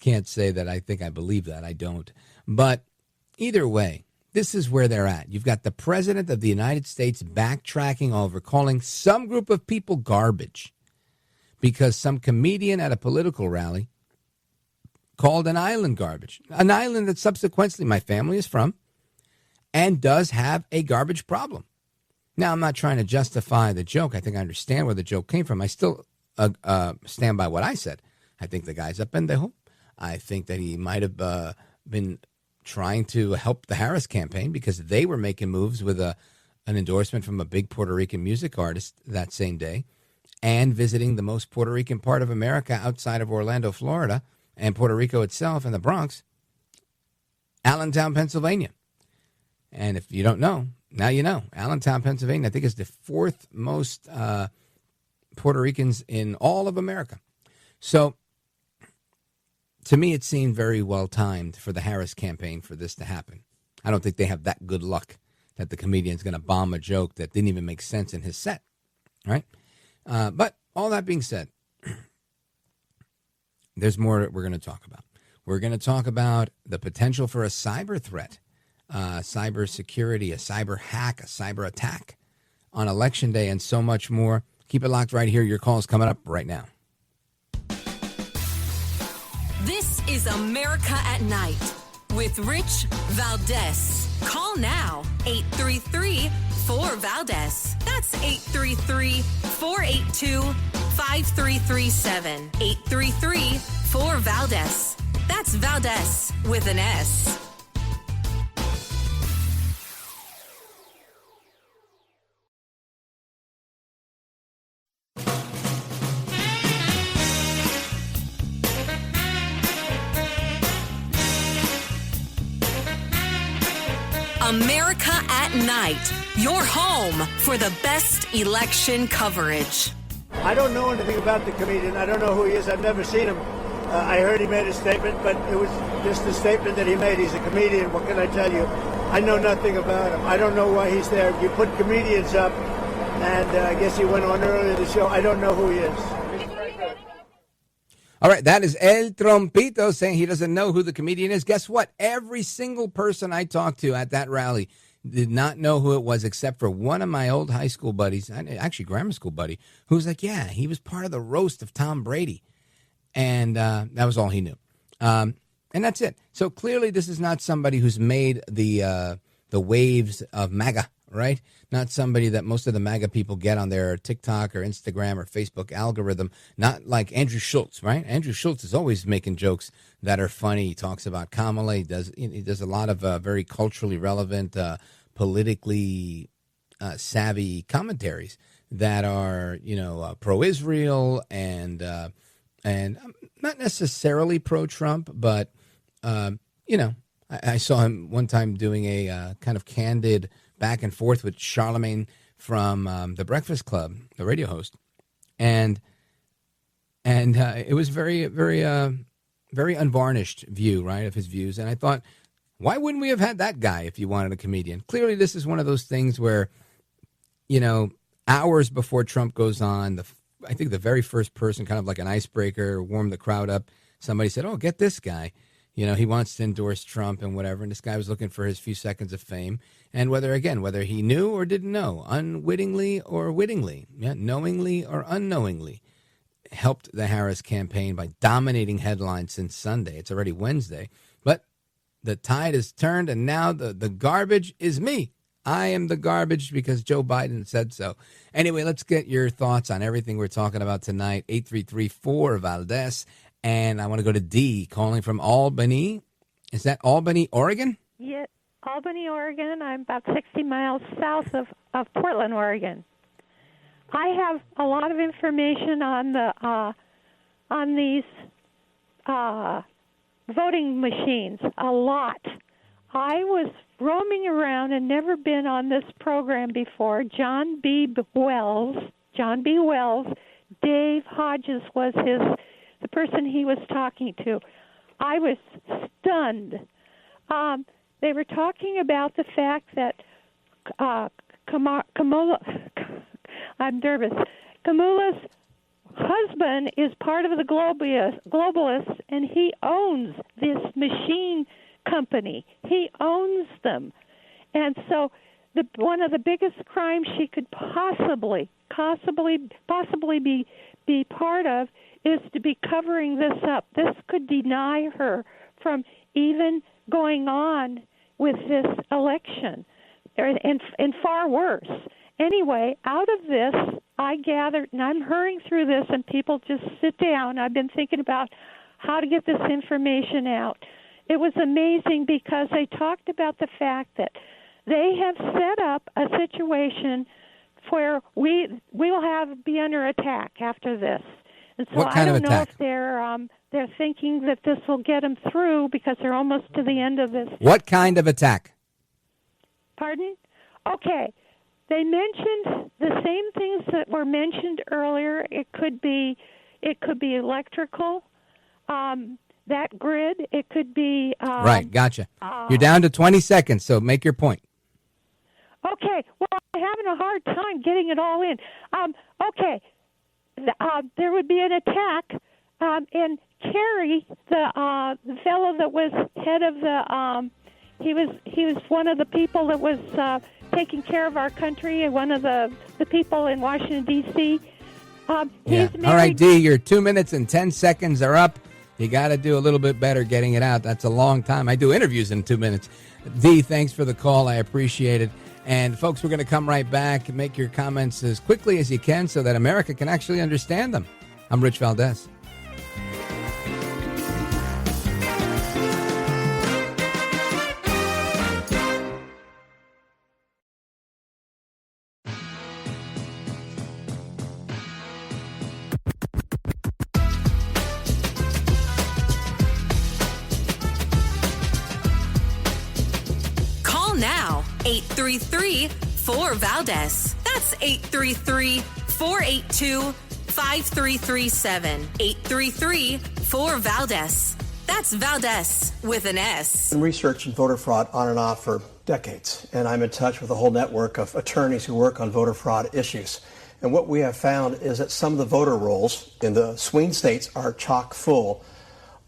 can't say that I think I believe that. I don't. But either way, this is where they're at. You've got the president of the United States backtracking over, calling some group of people garbage because some comedian at a political rally called an island garbage, an island that subsequently my family is from and does have a garbage problem. Now, I'm not trying to justify the joke. I think I understand where the joke came from. I still stand by what I said. I think the guy's a pendejo. I think that he might have been trying to help the Harris campaign because they were making moves with an endorsement from a big Puerto Rican music artist that same day and visiting the most Puerto Rican part of America outside of Orlando, Florida, and Puerto Rico itself and the Bronx, Allentown, Pennsylvania. And if you don't know, now you know. Allentown, Pennsylvania, I think is the fourth most Puerto Ricans in all of America. So to me, it seemed very well timed for the Harris campaign for this to happen. I don't think they have that good luck that the comedian's going to bomb a joke that didn't even make sense in his set, right? But all that being said, there's more that we're going to talk about. We're going to talk about the potential for a cyber threat, cyber security, a cyber hack, a cyber attack on Election Day, and so much more. Keep it locked right here. Your call is coming up right now. This is America at Night with Rich Valdez. Call now, 833-4VALDEZ. That's 833-482-5337. 833-4VALDEZ. That's Valdez with an S. America at Night, your home for the best election coverage. I don't know anything about the comedian. I don't know who he is. I've never seen him. I heard he made a statement, but it was just a statement that he made. He's a comedian. What can I tell you? I know nothing about him. I don't know why he's there. You put comedians up, and I guess he went on earlier in the show. I don't know who he is. All right, that is El Trompito saying he doesn't know who the comedian is. Guess what? Every single person I talked to at that rally did not know who it was except for one of my old high school buddies, actually grammar school buddy, who was like, yeah, he was part of the roast of Tom Brady. And that was all he knew. And that's it. So clearly this is not somebody who's made the waves of MAGA, right? Not somebody that most of the MAGA people get on their TikTok or Instagram or Facebook algorithm. Not like Andrew Schultz, right? Andrew Schultz is always making jokes that are funny. He talks about Kamala. He does a lot of very culturally relevant, politically savvy commentaries that are, pro-Israel and not necessarily pro-Trump, but, I saw him one time doing a kind of candid back and forth with Charlemagne from The Breakfast Club, the radio host. And it was very, very, very unvarnished view, right, of his views. And I thought, why wouldn't we have had that guy if you wanted a comedian? Clearly, this is one of those things where, hours before Trump goes on, I think the very first person, kind of like an icebreaker, warmed the crowd up. Somebody said, oh, get this guy. He wants to endorse Trump and whatever. And this guy was looking for his few seconds of fame. And whether he knew or didn't know, unwittingly or wittingly, knowingly or unknowingly, helped the Harris campaign by dominating headlines since Sunday. It's already Wednesday. But the tide has turned, and now the garbage is me. I am the garbage because Joe Biden said so. Anyway, let's get your thoughts on everything we're talking about tonight. 833-4-Valdez. And I want to go to D, calling from Albany. Is that Albany, Oregon? Yeah, Albany, Oregon. I'm about 60 miles south of Portland, Oregon. I have a lot of information on these voting machines. A lot. I was roaming around and never been on this program before. John B. Wells, Dave Hodges was the person he was talking to. I was stunned. They were talking about the fact that Kamala, I'm nervous. Kamala's husband is part of the globalists, and he owns this machine company. He owns them. And so one of the biggest crimes she could possibly be part of is to be covering this up. This could deny her from even going on with this election, and far worse. Anyway, out of this, I gathered, and I'm hurrying through this, and people just sit down. I've been thinking about how to get this information out. It was amazing because they talked about the fact that they have set up a situation where we will be under attack after this. And so I don't know if they're thinking that this will get them through because they're almost to the end of this. What kind of attack? Pardon? Okay. They mentioned the same things that were mentioned earlier. It could be electrical, that grid. It could be right. Gotcha. You're down to 20 seconds, so make your point. Okay. Well, I'm having a hard time getting it all in. Okay. There would be an attack, and Kerry, the fellow that was head of the, he was one of the people that was taking care of our country, and one of the people in Washington D.C. Yeah. All right, D, your 2 minutes and 10 seconds are up. You got to do a little bit better getting it out. That's a long time. I do interviews in 2 minutes. D, thanks for the call. I appreciate it. And, folks, we're going to come right back and make your comments as quickly as you can so that America can actually understand them. I'm Rich Valdez. Call now, 833-4-Valdez. That's 833-482-5337. 833-4-Valdez. That's Valdez with an S. I've been researching voter fraud on and off for decades, and I'm in touch with a whole network of attorneys who work on voter fraud issues. And what we have found is that some of the voter rolls in the swing states are chock full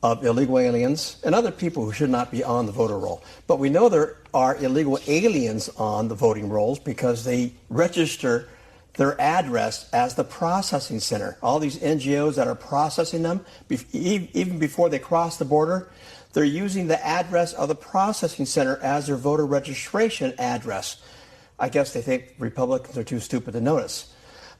of illegal aliens and other people who should not be on the voter roll. But we know there are illegal aliens on the voting rolls because they register their address as the processing center. All these NGOs that are processing them, even before they cross the border, They're using the address of the processing center as their voter registration address. I guess they think Republicans are too stupid to notice.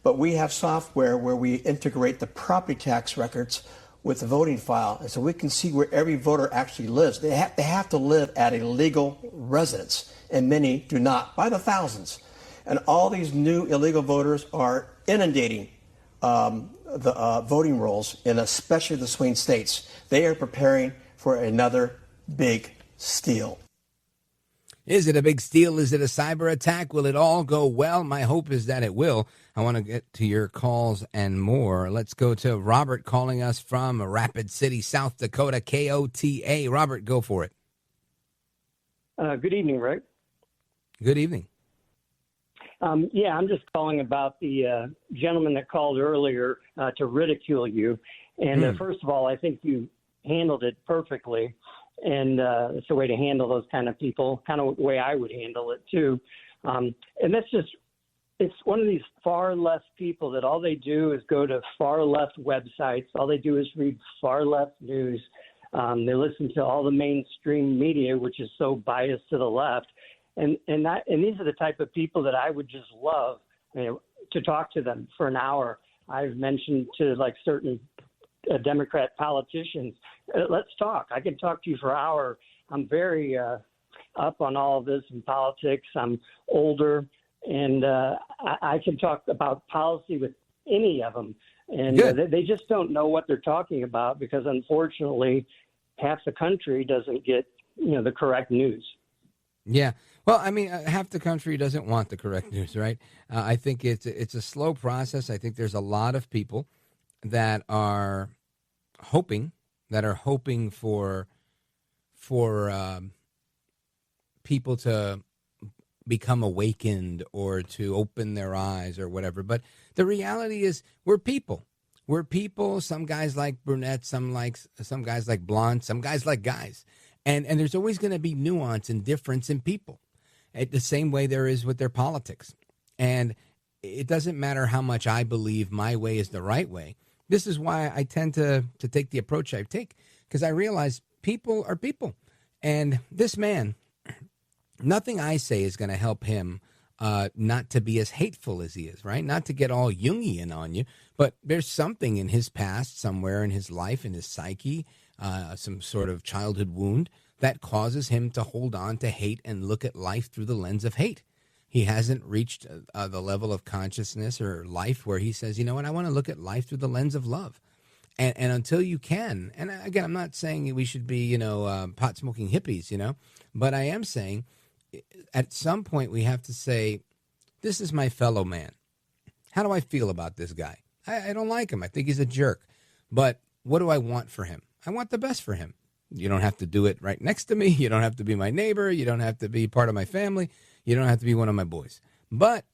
But we have software where we integrate the property tax records with the voting file, and so we can see where every voter actually lives. They have to live at a legal residence, and many do not, by the thousands. And all these new illegal voters are inundating the voting rolls, in especially the swing states. They are preparing for another big steal. Is it a big steal? Is it a cyber attack? Will it all go well? My hope is that it will. I want to get to your calls and more. Let's go to Robert calling us from Rapid City, South Dakota, KOTA. Robert, go for it. Good evening, Rick. Good evening. Yeah, I'm just calling about the gentleman that called earlier to ridicule you. And first of all, I think you handled it perfectly. And it's a way to handle those kind of people, kind of the way I would handle it, too. And that's just, it's one of these far left people that all they do is go to far left websites. All they do is read far left news. They listen to all the mainstream media, which is so biased to the left. And these are the type of people that I would just love, to talk to them for an hour. I've mentioned to like certain Democrat politicians, let's talk. I can talk to you for an hour. I'm very up on all of this in politics. I'm older, and I can talk about policy with any of them. And they just don't know what they're talking about because, unfortunately, half the country doesn't get the correct news. Yeah. Well, I mean, half the country doesn't want the correct news, right? I think it's a slow process. I think there's a lot of people that are hoping for people to become awakened or to open their eyes or whatever. But the reality is we're people. We're people. Some guys like brunettes, some guys like blondes, some guys like guys. And there's always going to be nuance and difference in people, the same way there is with their politics. And it doesn't matter how much I believe my way is the right way. This is why I tend to take the approach I take, because I realize people are people. And this man, nothing I say is going to help him not to be as hateful as he is, right? Not to get all Jungian on you, but there's something in his past, somewhere in his life, in his psyche, some sort of childhood wound that causes him to hold on to hate and look at life through the lens of hate. He hasn't reached the level of consciousness or life where he says, you know what, I want to look at life through the lens of love. And until you can, and again, I'm not saying we should be, pot-smoking hippies, but I am saying at some point we have to say, this is my fellow man. How do I feel about this guy? I don't like him. I think he's a jerk. But what do I want for him? I want the best for him. You don't have to do it right next to me. You don't have to be my neighbor. You don't have to be part of my family. You don't have to be one of my boys. But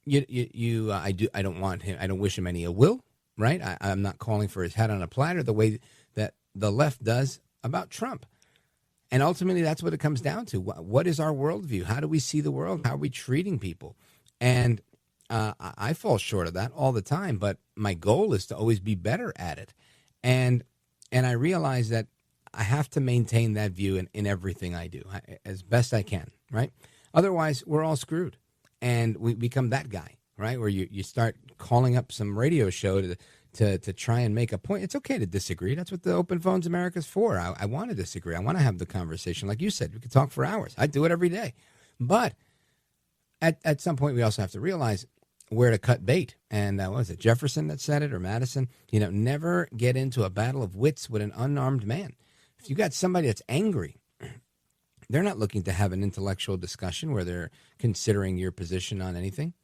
I don't want him. I don't wish him any ill will, right? I'm not calling for his head on a platter the way that the left does about Trump. And ultimately, that's what it comes down to. What is our worldview? How do we see the world? How are we treating people? And I fall short of that all the time. But my goal is to always be better at it. And I realize that I have to maintain that view in everything I do as best I can, right? Otherwise, we're all screwed. And we become that guy, right, where you start calling up some radio show to try and make a point. It's okay to disagree. That's what the Open Phones America's for. I want to disagree. I want to have the conversation. Like you said, we could talk for hours. I do it every day. But at some point, we also have to realize where to cut bait. And what was it, Jefferson that said it, or Madison? Never get into a battle of wits with an unarmed man. If you got somebody that's angry, they're not looking to have an intellectual discussion where they're considering your position on anything.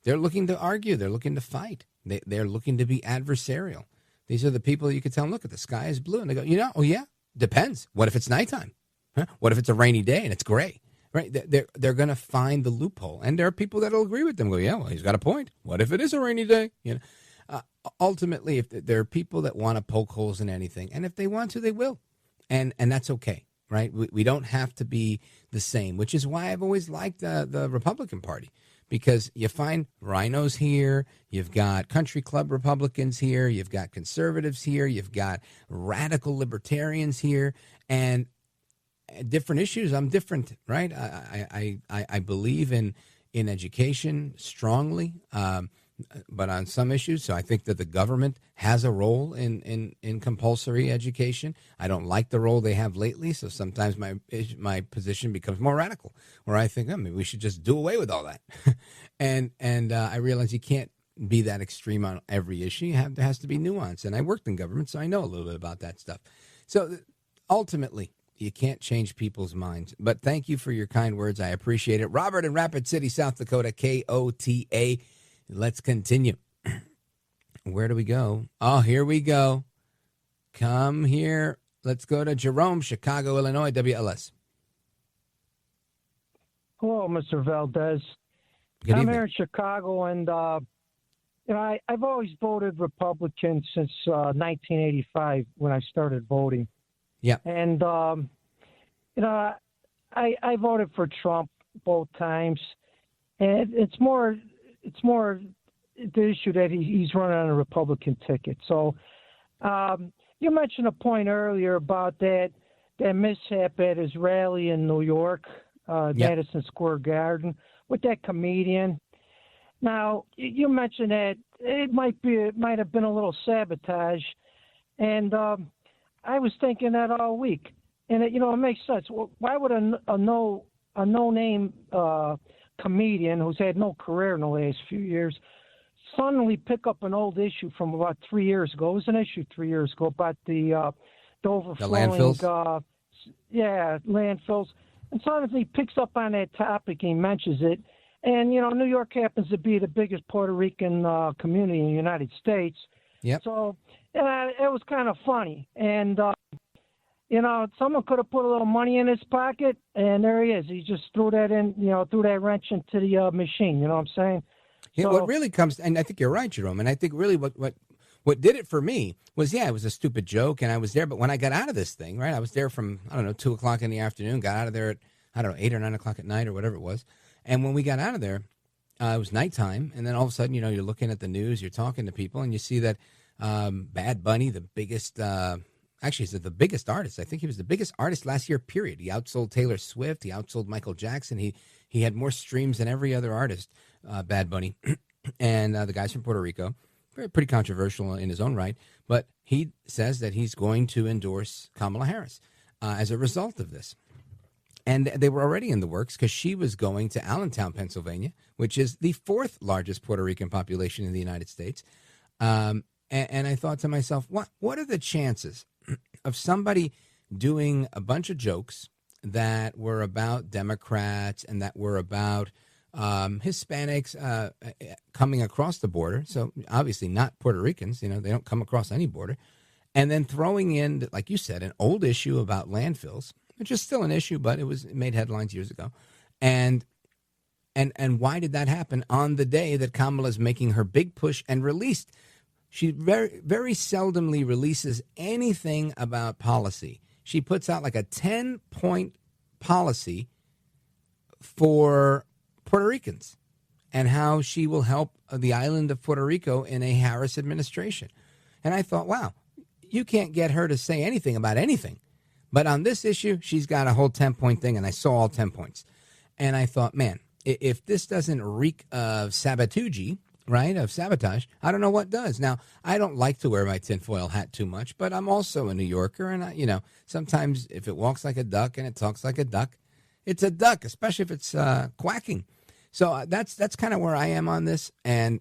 They're looking to argue. They're looking to fight. They're looking to be adversarial. These are the people you can tell them, look, the sky is blue. And they go, oh, yeah, depends. What if it's nighttime? Huh? What if it's a rainy day and it's gray? Right? They're going to find the loophole. And there are people that will agree with them. Go, yeah, well, he's got a point. What if it is a rainy day? Ultimately, if there are people that want to poke holes in anything, and if they want to, they will. And that's okay. Right? We don't have to be the same, which is why I've always liked the Republican Party, because you find rhinos here, you've got country club Republicans here, you've got conservatives here, you've got radical libertarians here, and different issues. I'm different, right? I believe in education strongly, but on some issues. So I think that the government has a role in compulsory education. I don't like the role they have lately. So sometimes my position becomes more radical, where I think, maybe we should just do away with all that. and I realize you can't be that extreme on every issue. There has to be nuance. And I worked in government, so I know a little bit about that stuff. So ultimately, you can't change people's minds. But thank you for your kind words. I appreciate it. Robert in Rapid City, South Dakota, KOTA. Let's continue. Where do we go? Oh, here we go. Come here. Let's go to Jerome, Chicago, Illinois, WLS. Hello, Mr. Valdez. Good I'm evening. here in Chicago, and I've always voted Republican since 1985 when I started voting. Yeah. And I voted for Trump both times, and it's more the issue that he's running on a Republican ticket. So you mentioned a point earlier about that mishap at his rally in New York, Madison Square Garden, with that comedian. Now you mentioned that it might have been a little sabotage, and I was thinking that all week, and it makes sense. Why would a no-name comedian who's had no career in the last few years suddenly pick up an old issue from about 3 years ago? It was an issue 3 years ago about the overflowing, landfills? Landfills, and suddenly picks up on that topic. He mentions it, and New York happens to be the biggest Puerto Rican community in the United States. Yep. So it was kind of funny, and someone could have put a little money in his pocket, and there he is. He just threw that in, threw that wrench into the machine. You know what I'm saying? Yeah, So, what really comes, and I think you're right, Jerome, and I think really what did it for me was, it was a stupid joke, and I was there, but when I got out of this thing, right, I was there from, 2 o'clock in the afternoon, got out of there at, 8 or 9 o'clock at night or whatever it was, and when we got out of there, it was nighttime, and then all of a sudden, you're looking at the news, you're talking to people, and you see that Bad Bunny, the biggest, actually, he's the biggest artist. I think he was the biggest artist last year, period. He outsold Taylor Swift. He outsold Michael Jackson. He had more streams than every other artist, Bad Bunny. And the guy's from Puerto Rico. Pretty controversial in his own right. But he says that he's going to endorse Kamala Harris as a result of this. And they were already in the works because she was going to Allentown, Pennsylvania, which is the 4th largest Puerto Rican population in the United States. And I thought to myself, what are the chances of somebody doing a bunch of jokes that were about Democrats and that were about Hispanics coming across the border? So obviously not Puerto Ricans, they don't come across any border. And then throwing in, like you said, an old issue about landfills, which is still an issue, but it made headlines years ago. And why did that happen on the day that Kamala's making her big push and released? She very, very seldomly releases anything about policy. She puts out like a 10-point policy for Puerto Ricans and how she will help the island of Puerto Rico in a Harris administration. And I thought, wow, you can't get her to say anything about anything. But on this issue, she's got a whole 10-point thing, and I saw all 10 points. And I thought, man, if this doesn't reek of sabotage, right, of sabotage, I don't know what does. Now, I don't like to wear my tinfoil hat too much, but I'm also a New Yorker, and, sometimes if it walks like a duck and it talks like a duck, it's a duck, especially if it's quacking. So that's kind of where I am on this, and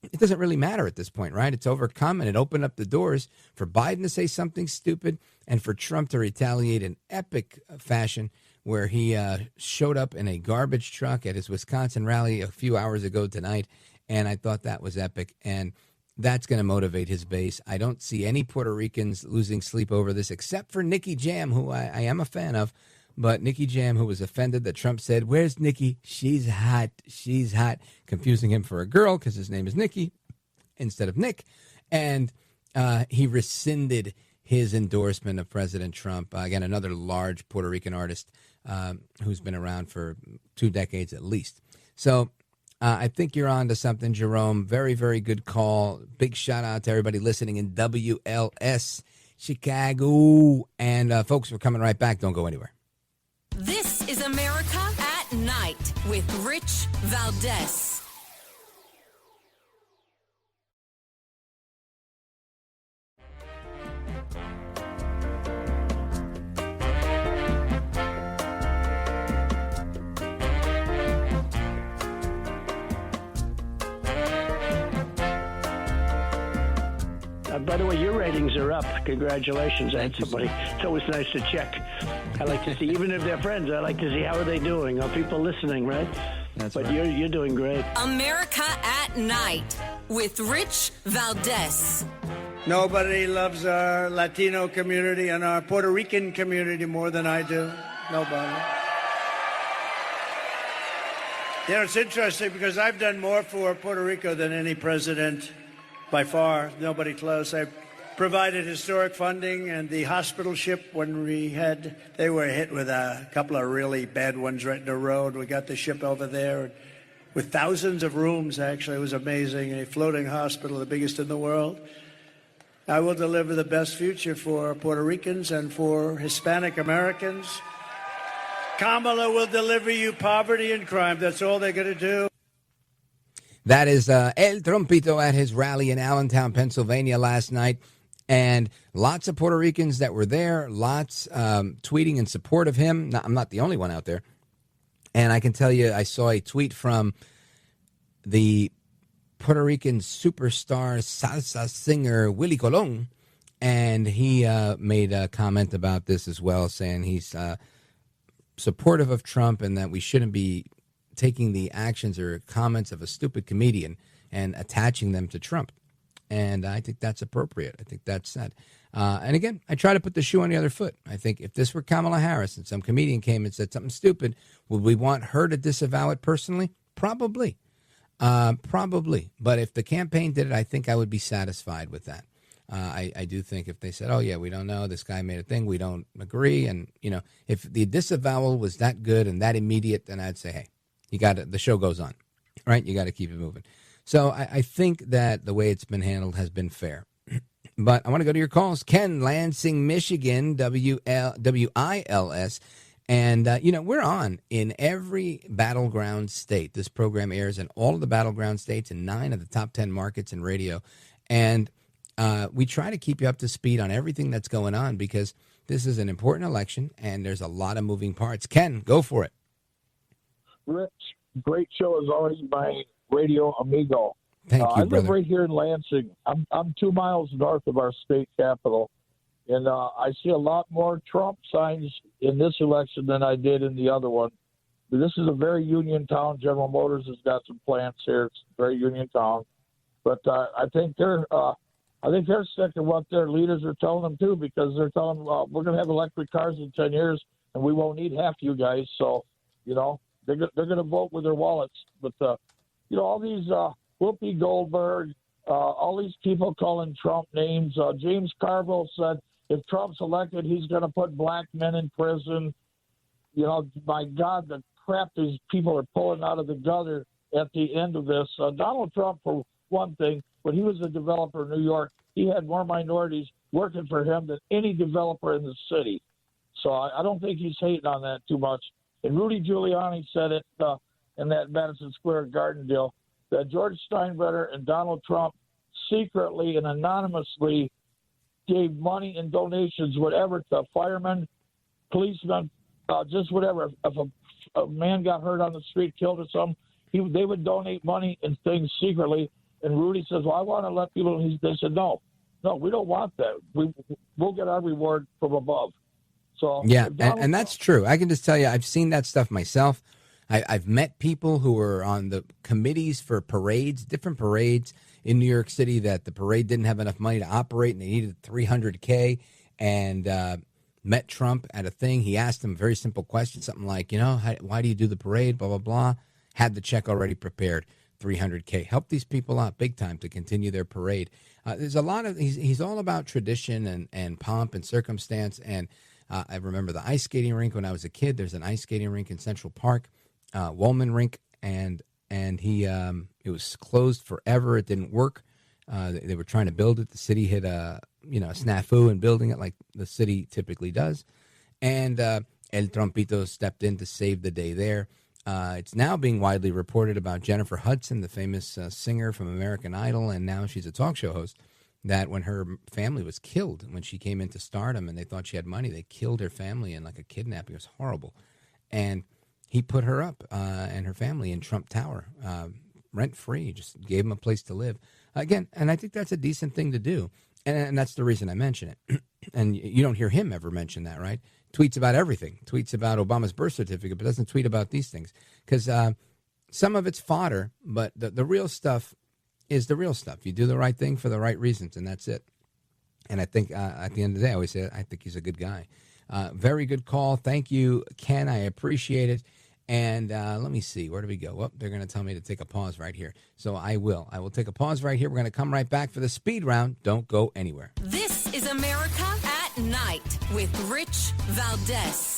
it doesn't really matter at this point, right? It's overcome, and it opened up the doors for Biden to say something stupid and for Trump to retaliate in epic fashion, where he showed up in a garbage truck at his Wisconsin rally a few hours ago tonight, and I thought that was epic, and that's going to motivate his base. I don't see any Puerto Ricans losing sleep over this, except for Nikki Jam, who I am a fan of. But Nikki Jam, who was offended that Trump said, "Where's Nikki? She's hot. She's hot," confusing him for a girl because his name is Nikki instead of Nick. And he rescinded his endorsement of President Trump. Again, another large Puerto Rican artist who's been around for 2 decades at least. So I think you're on to something, Jerome. Very, very good call. Big shout out to everybody listening in WLS Chicago. And folks, we're coming right back. Don't go anywhere. This is America at Night with Rich Valdez. By the way, your ratings are up. Congratulations. I had somebody. It's always nice to check. I like to see, even if they're friends, I like to see how are they doing. Are people listening, right? That's but right. You're doing great. America at Night with Rich Valdez. Nobody loves our Latino community and our Puerto Rican community more than I do. Nobody. You know, it's interesting because I've done more for Puerto Rico than any president by far. Nobody close. I provided historic funding and the hospital ship when they were hit with a couple of really bad ones right in the road. We got the ship over there with thousands of rooms, actually. It was amazing. A floating hospital, the biggest in the world. I will deliver the best future for Puerto Ricans and for Hispanic Americans. Kamala will deliver you poverty and crime. That's all they're going to do. That is El Trompito at his rally in Allentown, Pennsylvania last night. And lots of Puerto Ricans that were there, lots tweeting in support of him. I'm not the only one out there. And I can tell you, I saw a tweet from the Puerto Rican superstar salsa singer Willie Colon. And he made a comment about this as well, saying he's supportive of Trump and that we shouldn't be taking the actions or comments of a stupid comedian and attaching them to Trump. And I think that's appropriate. I think that's sad. And again, I try to put the shoe on the other foot. I think if this were Kamala Harris and some comedian came and said something stupid, would we want her to disavow it personally? Probably. Probably. But if the campaign did it, I think I would be satisfied with that. I do think if they said, oh, yeah, we don't know, this guy made a thing, we don't agree. And, you know, if the disavowal was that good and that immediate, then I'd say, hey, you got it. The show goes on, right? You got to keep it moving. So I think that the way it's been handled has been fair. But I want to go to your calls. Ken, Lansing, Michigan, WILS. And, you know, we're on in every battleground state. This program airs in all of the battleground states and 9 of the top 10 markets in radio. And we try to keep you up to speed on everything that's going on because this is an important election and there's a lot of moving parts. Ken, go for it. Rich, great show as always, my radio amigo. Thank you, I live brother. right here in Lansing. I'm 2 miles north of our state capital, and I see a lot more Trump signs in this election than I did in the other one. This is a very union town. General Motors has got some plants here. It's a very union town, but I think they're sick of what their leaders are telling them too, because they're telling them we're going to have electric cars in 10 years, and we won't need half you guys. So, you know. They're going to vote with their wallets. But, you know, all these Whoopi Goldberg, all these people calling Trump names. James Carville said if Trump's elected, he's going to put black men in prison. You know, my God, the crap these people are pulling out of the gutter at the end of this. Donald Trump, for one thing, when he was a developer in New York, he had more minorities working for him than any developer in the city. So I don't think he's hating on that too much. And Rudy Giuliani said it in that Madison Square Garden deal that George Steinbrenner and Donald Trump secretly and anonymously gave money and donations, whatever, to firemen, policemen, just whatever. If a man got hurt on the street, killed or something, they would donate money and things secretly. And Rudy says, well, I want to let people know. They said, no, we don't want that. We'll get our reward from above. So yeah, and that's true. I can just tell you, I've seen that stuff myself. I've met people who were on the committees for parades, different parades in New York City, that the parade didn't have enough money to operate and they needed $300K, and met Trump at a thing. He asked them a very simple question, something like, you know, why do you do the parade, blah, blah, blah. Had the check already prepared, $300K. Help these people out big time to continue their parade. There's a lot of, he's all about tradition and pomp and circumstance. And I remember the ice skating rink when I was a kid. There's an ice skating rink in Central Park, Woolman Rink, and and it was closed forever. It didn't work. They were trying to build it. The city hit a snafu in building it, like the city typically does, and El Trompito stepped in to save the day there. It's now being widely reported about Jennifer Hudson, the famous singer from American Idol, and now she's a talk show host, that when her family was killed, when she came into stardom and they thought she had money, they killed her family in like a kidnapping. It was horrible. And he put her up and her family in Trump Tower, rent-free, just gave them a place to live. Again, and I think that's a decent thing to do. And that's the reason I mention it. And you don't hear him ever mention that, right? Tweets about everything. Tweets about Obama's birth certificate, but doesn't tweet about these things. Because some of it's fodder, but the real stuff is the real stuff. You do the right thing for the right reasons, and that's it. And I think at the end of the day, I always say, I think he's a good guy. Very good call. Thank you, Ken. I appreciate it. And let me see. Where do we go? Well, they're going to tell me to take a pause right here. So I will. I will take a pause right here. We're going to come right back for the speed round. Don't go anywhere. This is America at Night with Rich Valdez.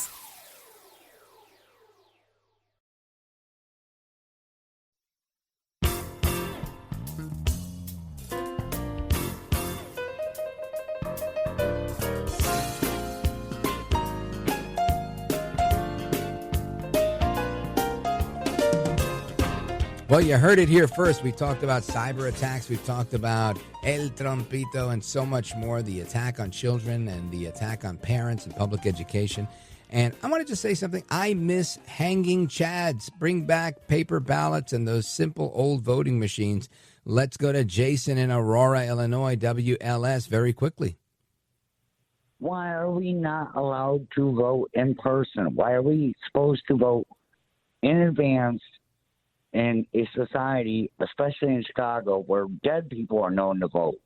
Well, you heard it here first. We talked about cyber attacks. We've talked about El Trompito and so much more, the attack on children and the attack on parents and public education. And I want to just say something. I miss hanging chads. Bring back paper ballots and those simple old voting machines. Let's go to Jason in Aurora, Illinois, WLS, very quickly. Why are we not allowed to vote in person? Why are we supposed to vote in advance in a society, especially in Chicago, where dead people are known to vote?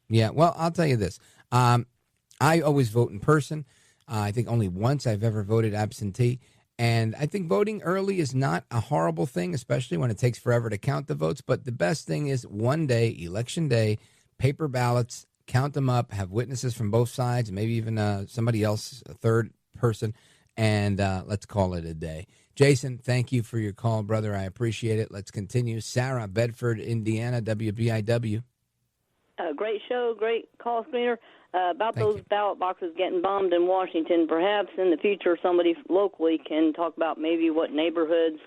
Yeah, well, I'll tell you this. I always vote in person. I think only once I've ever voted absentee. And I think voting early is not a horrible thing, especially when it takes forever to count the votes. But the best thing is one day, election day, paper ballots, count them up, have witnesses from both sides, maybe even somebody else, a third person, and let's call it a day. Jason, thank you for your call, brother. I appreciate it. Let's continue. Sarah, Bedford, Indiana, WBIW. Great show, great call screener. About those ballot boxes getting bombed in Washington, perhaps in the future somebody locally can talk about maybe what neighborhoods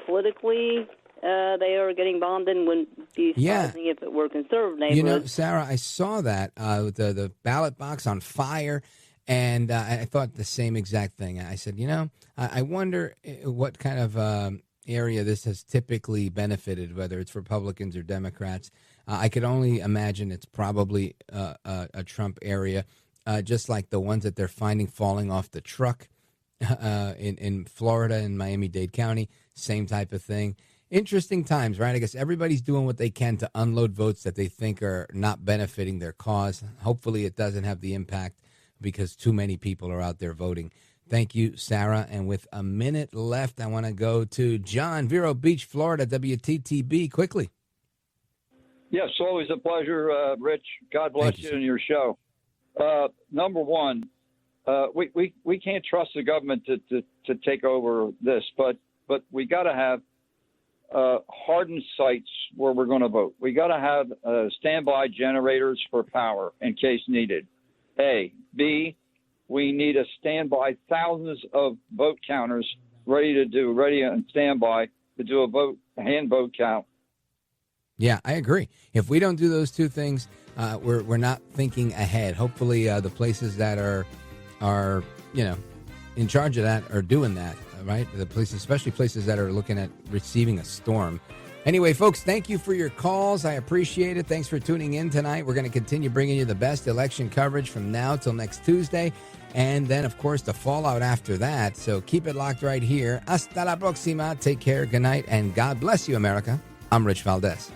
politically they are getting bombed in. Wouldn't be surprising if it were conservative neighborhoods. You know, Sarah, I saw that, the ballot box on fire. And I thought the same exact thing. I said, I wonder what kind of area this has typically benefited, whether it's Republicans or Democrats. I could only imagine it's probably a Trump area, just like the ones that they're finding falling off the truck in Florida and Miami-Dade County, same type of thing. Interesting times, right? I guess everybody's doing what they can to unload votes that they think are not benefiting their cause. Hopefully it doesn't have the impact because too many people are out there voting. Thank you, Sarah. And with a minute left, I want to go to John, Vero Beach, Florida, WTTB, quickly. Yes, always a pleasure, Rich. God bless you and your show. Number one, we can't trust the government to take over this, but we got to have hardened sites where we're going to vote. We got to have standby generators for power in case needed. A. B, we need to standby thousands of vote counters ready and standby to do a hand vote count. Yeah, I agree. If we don't do those two things, we're not thinking ahead. Hopefully, the places that are in charge of that are doing that, right? The places, especially places that are looking at receiving a storm. Anyway, folks, thank you for your calls. I appreciate it. Thanks for tuning in tonight. We're going to continue bringing you the best election coverage from now till next Tuesday. And then, of course, the fallout after that. So keep it locked right here. Hasta la próxima. Take care. Good night. And God bless you, America. I'm Rich Valdez.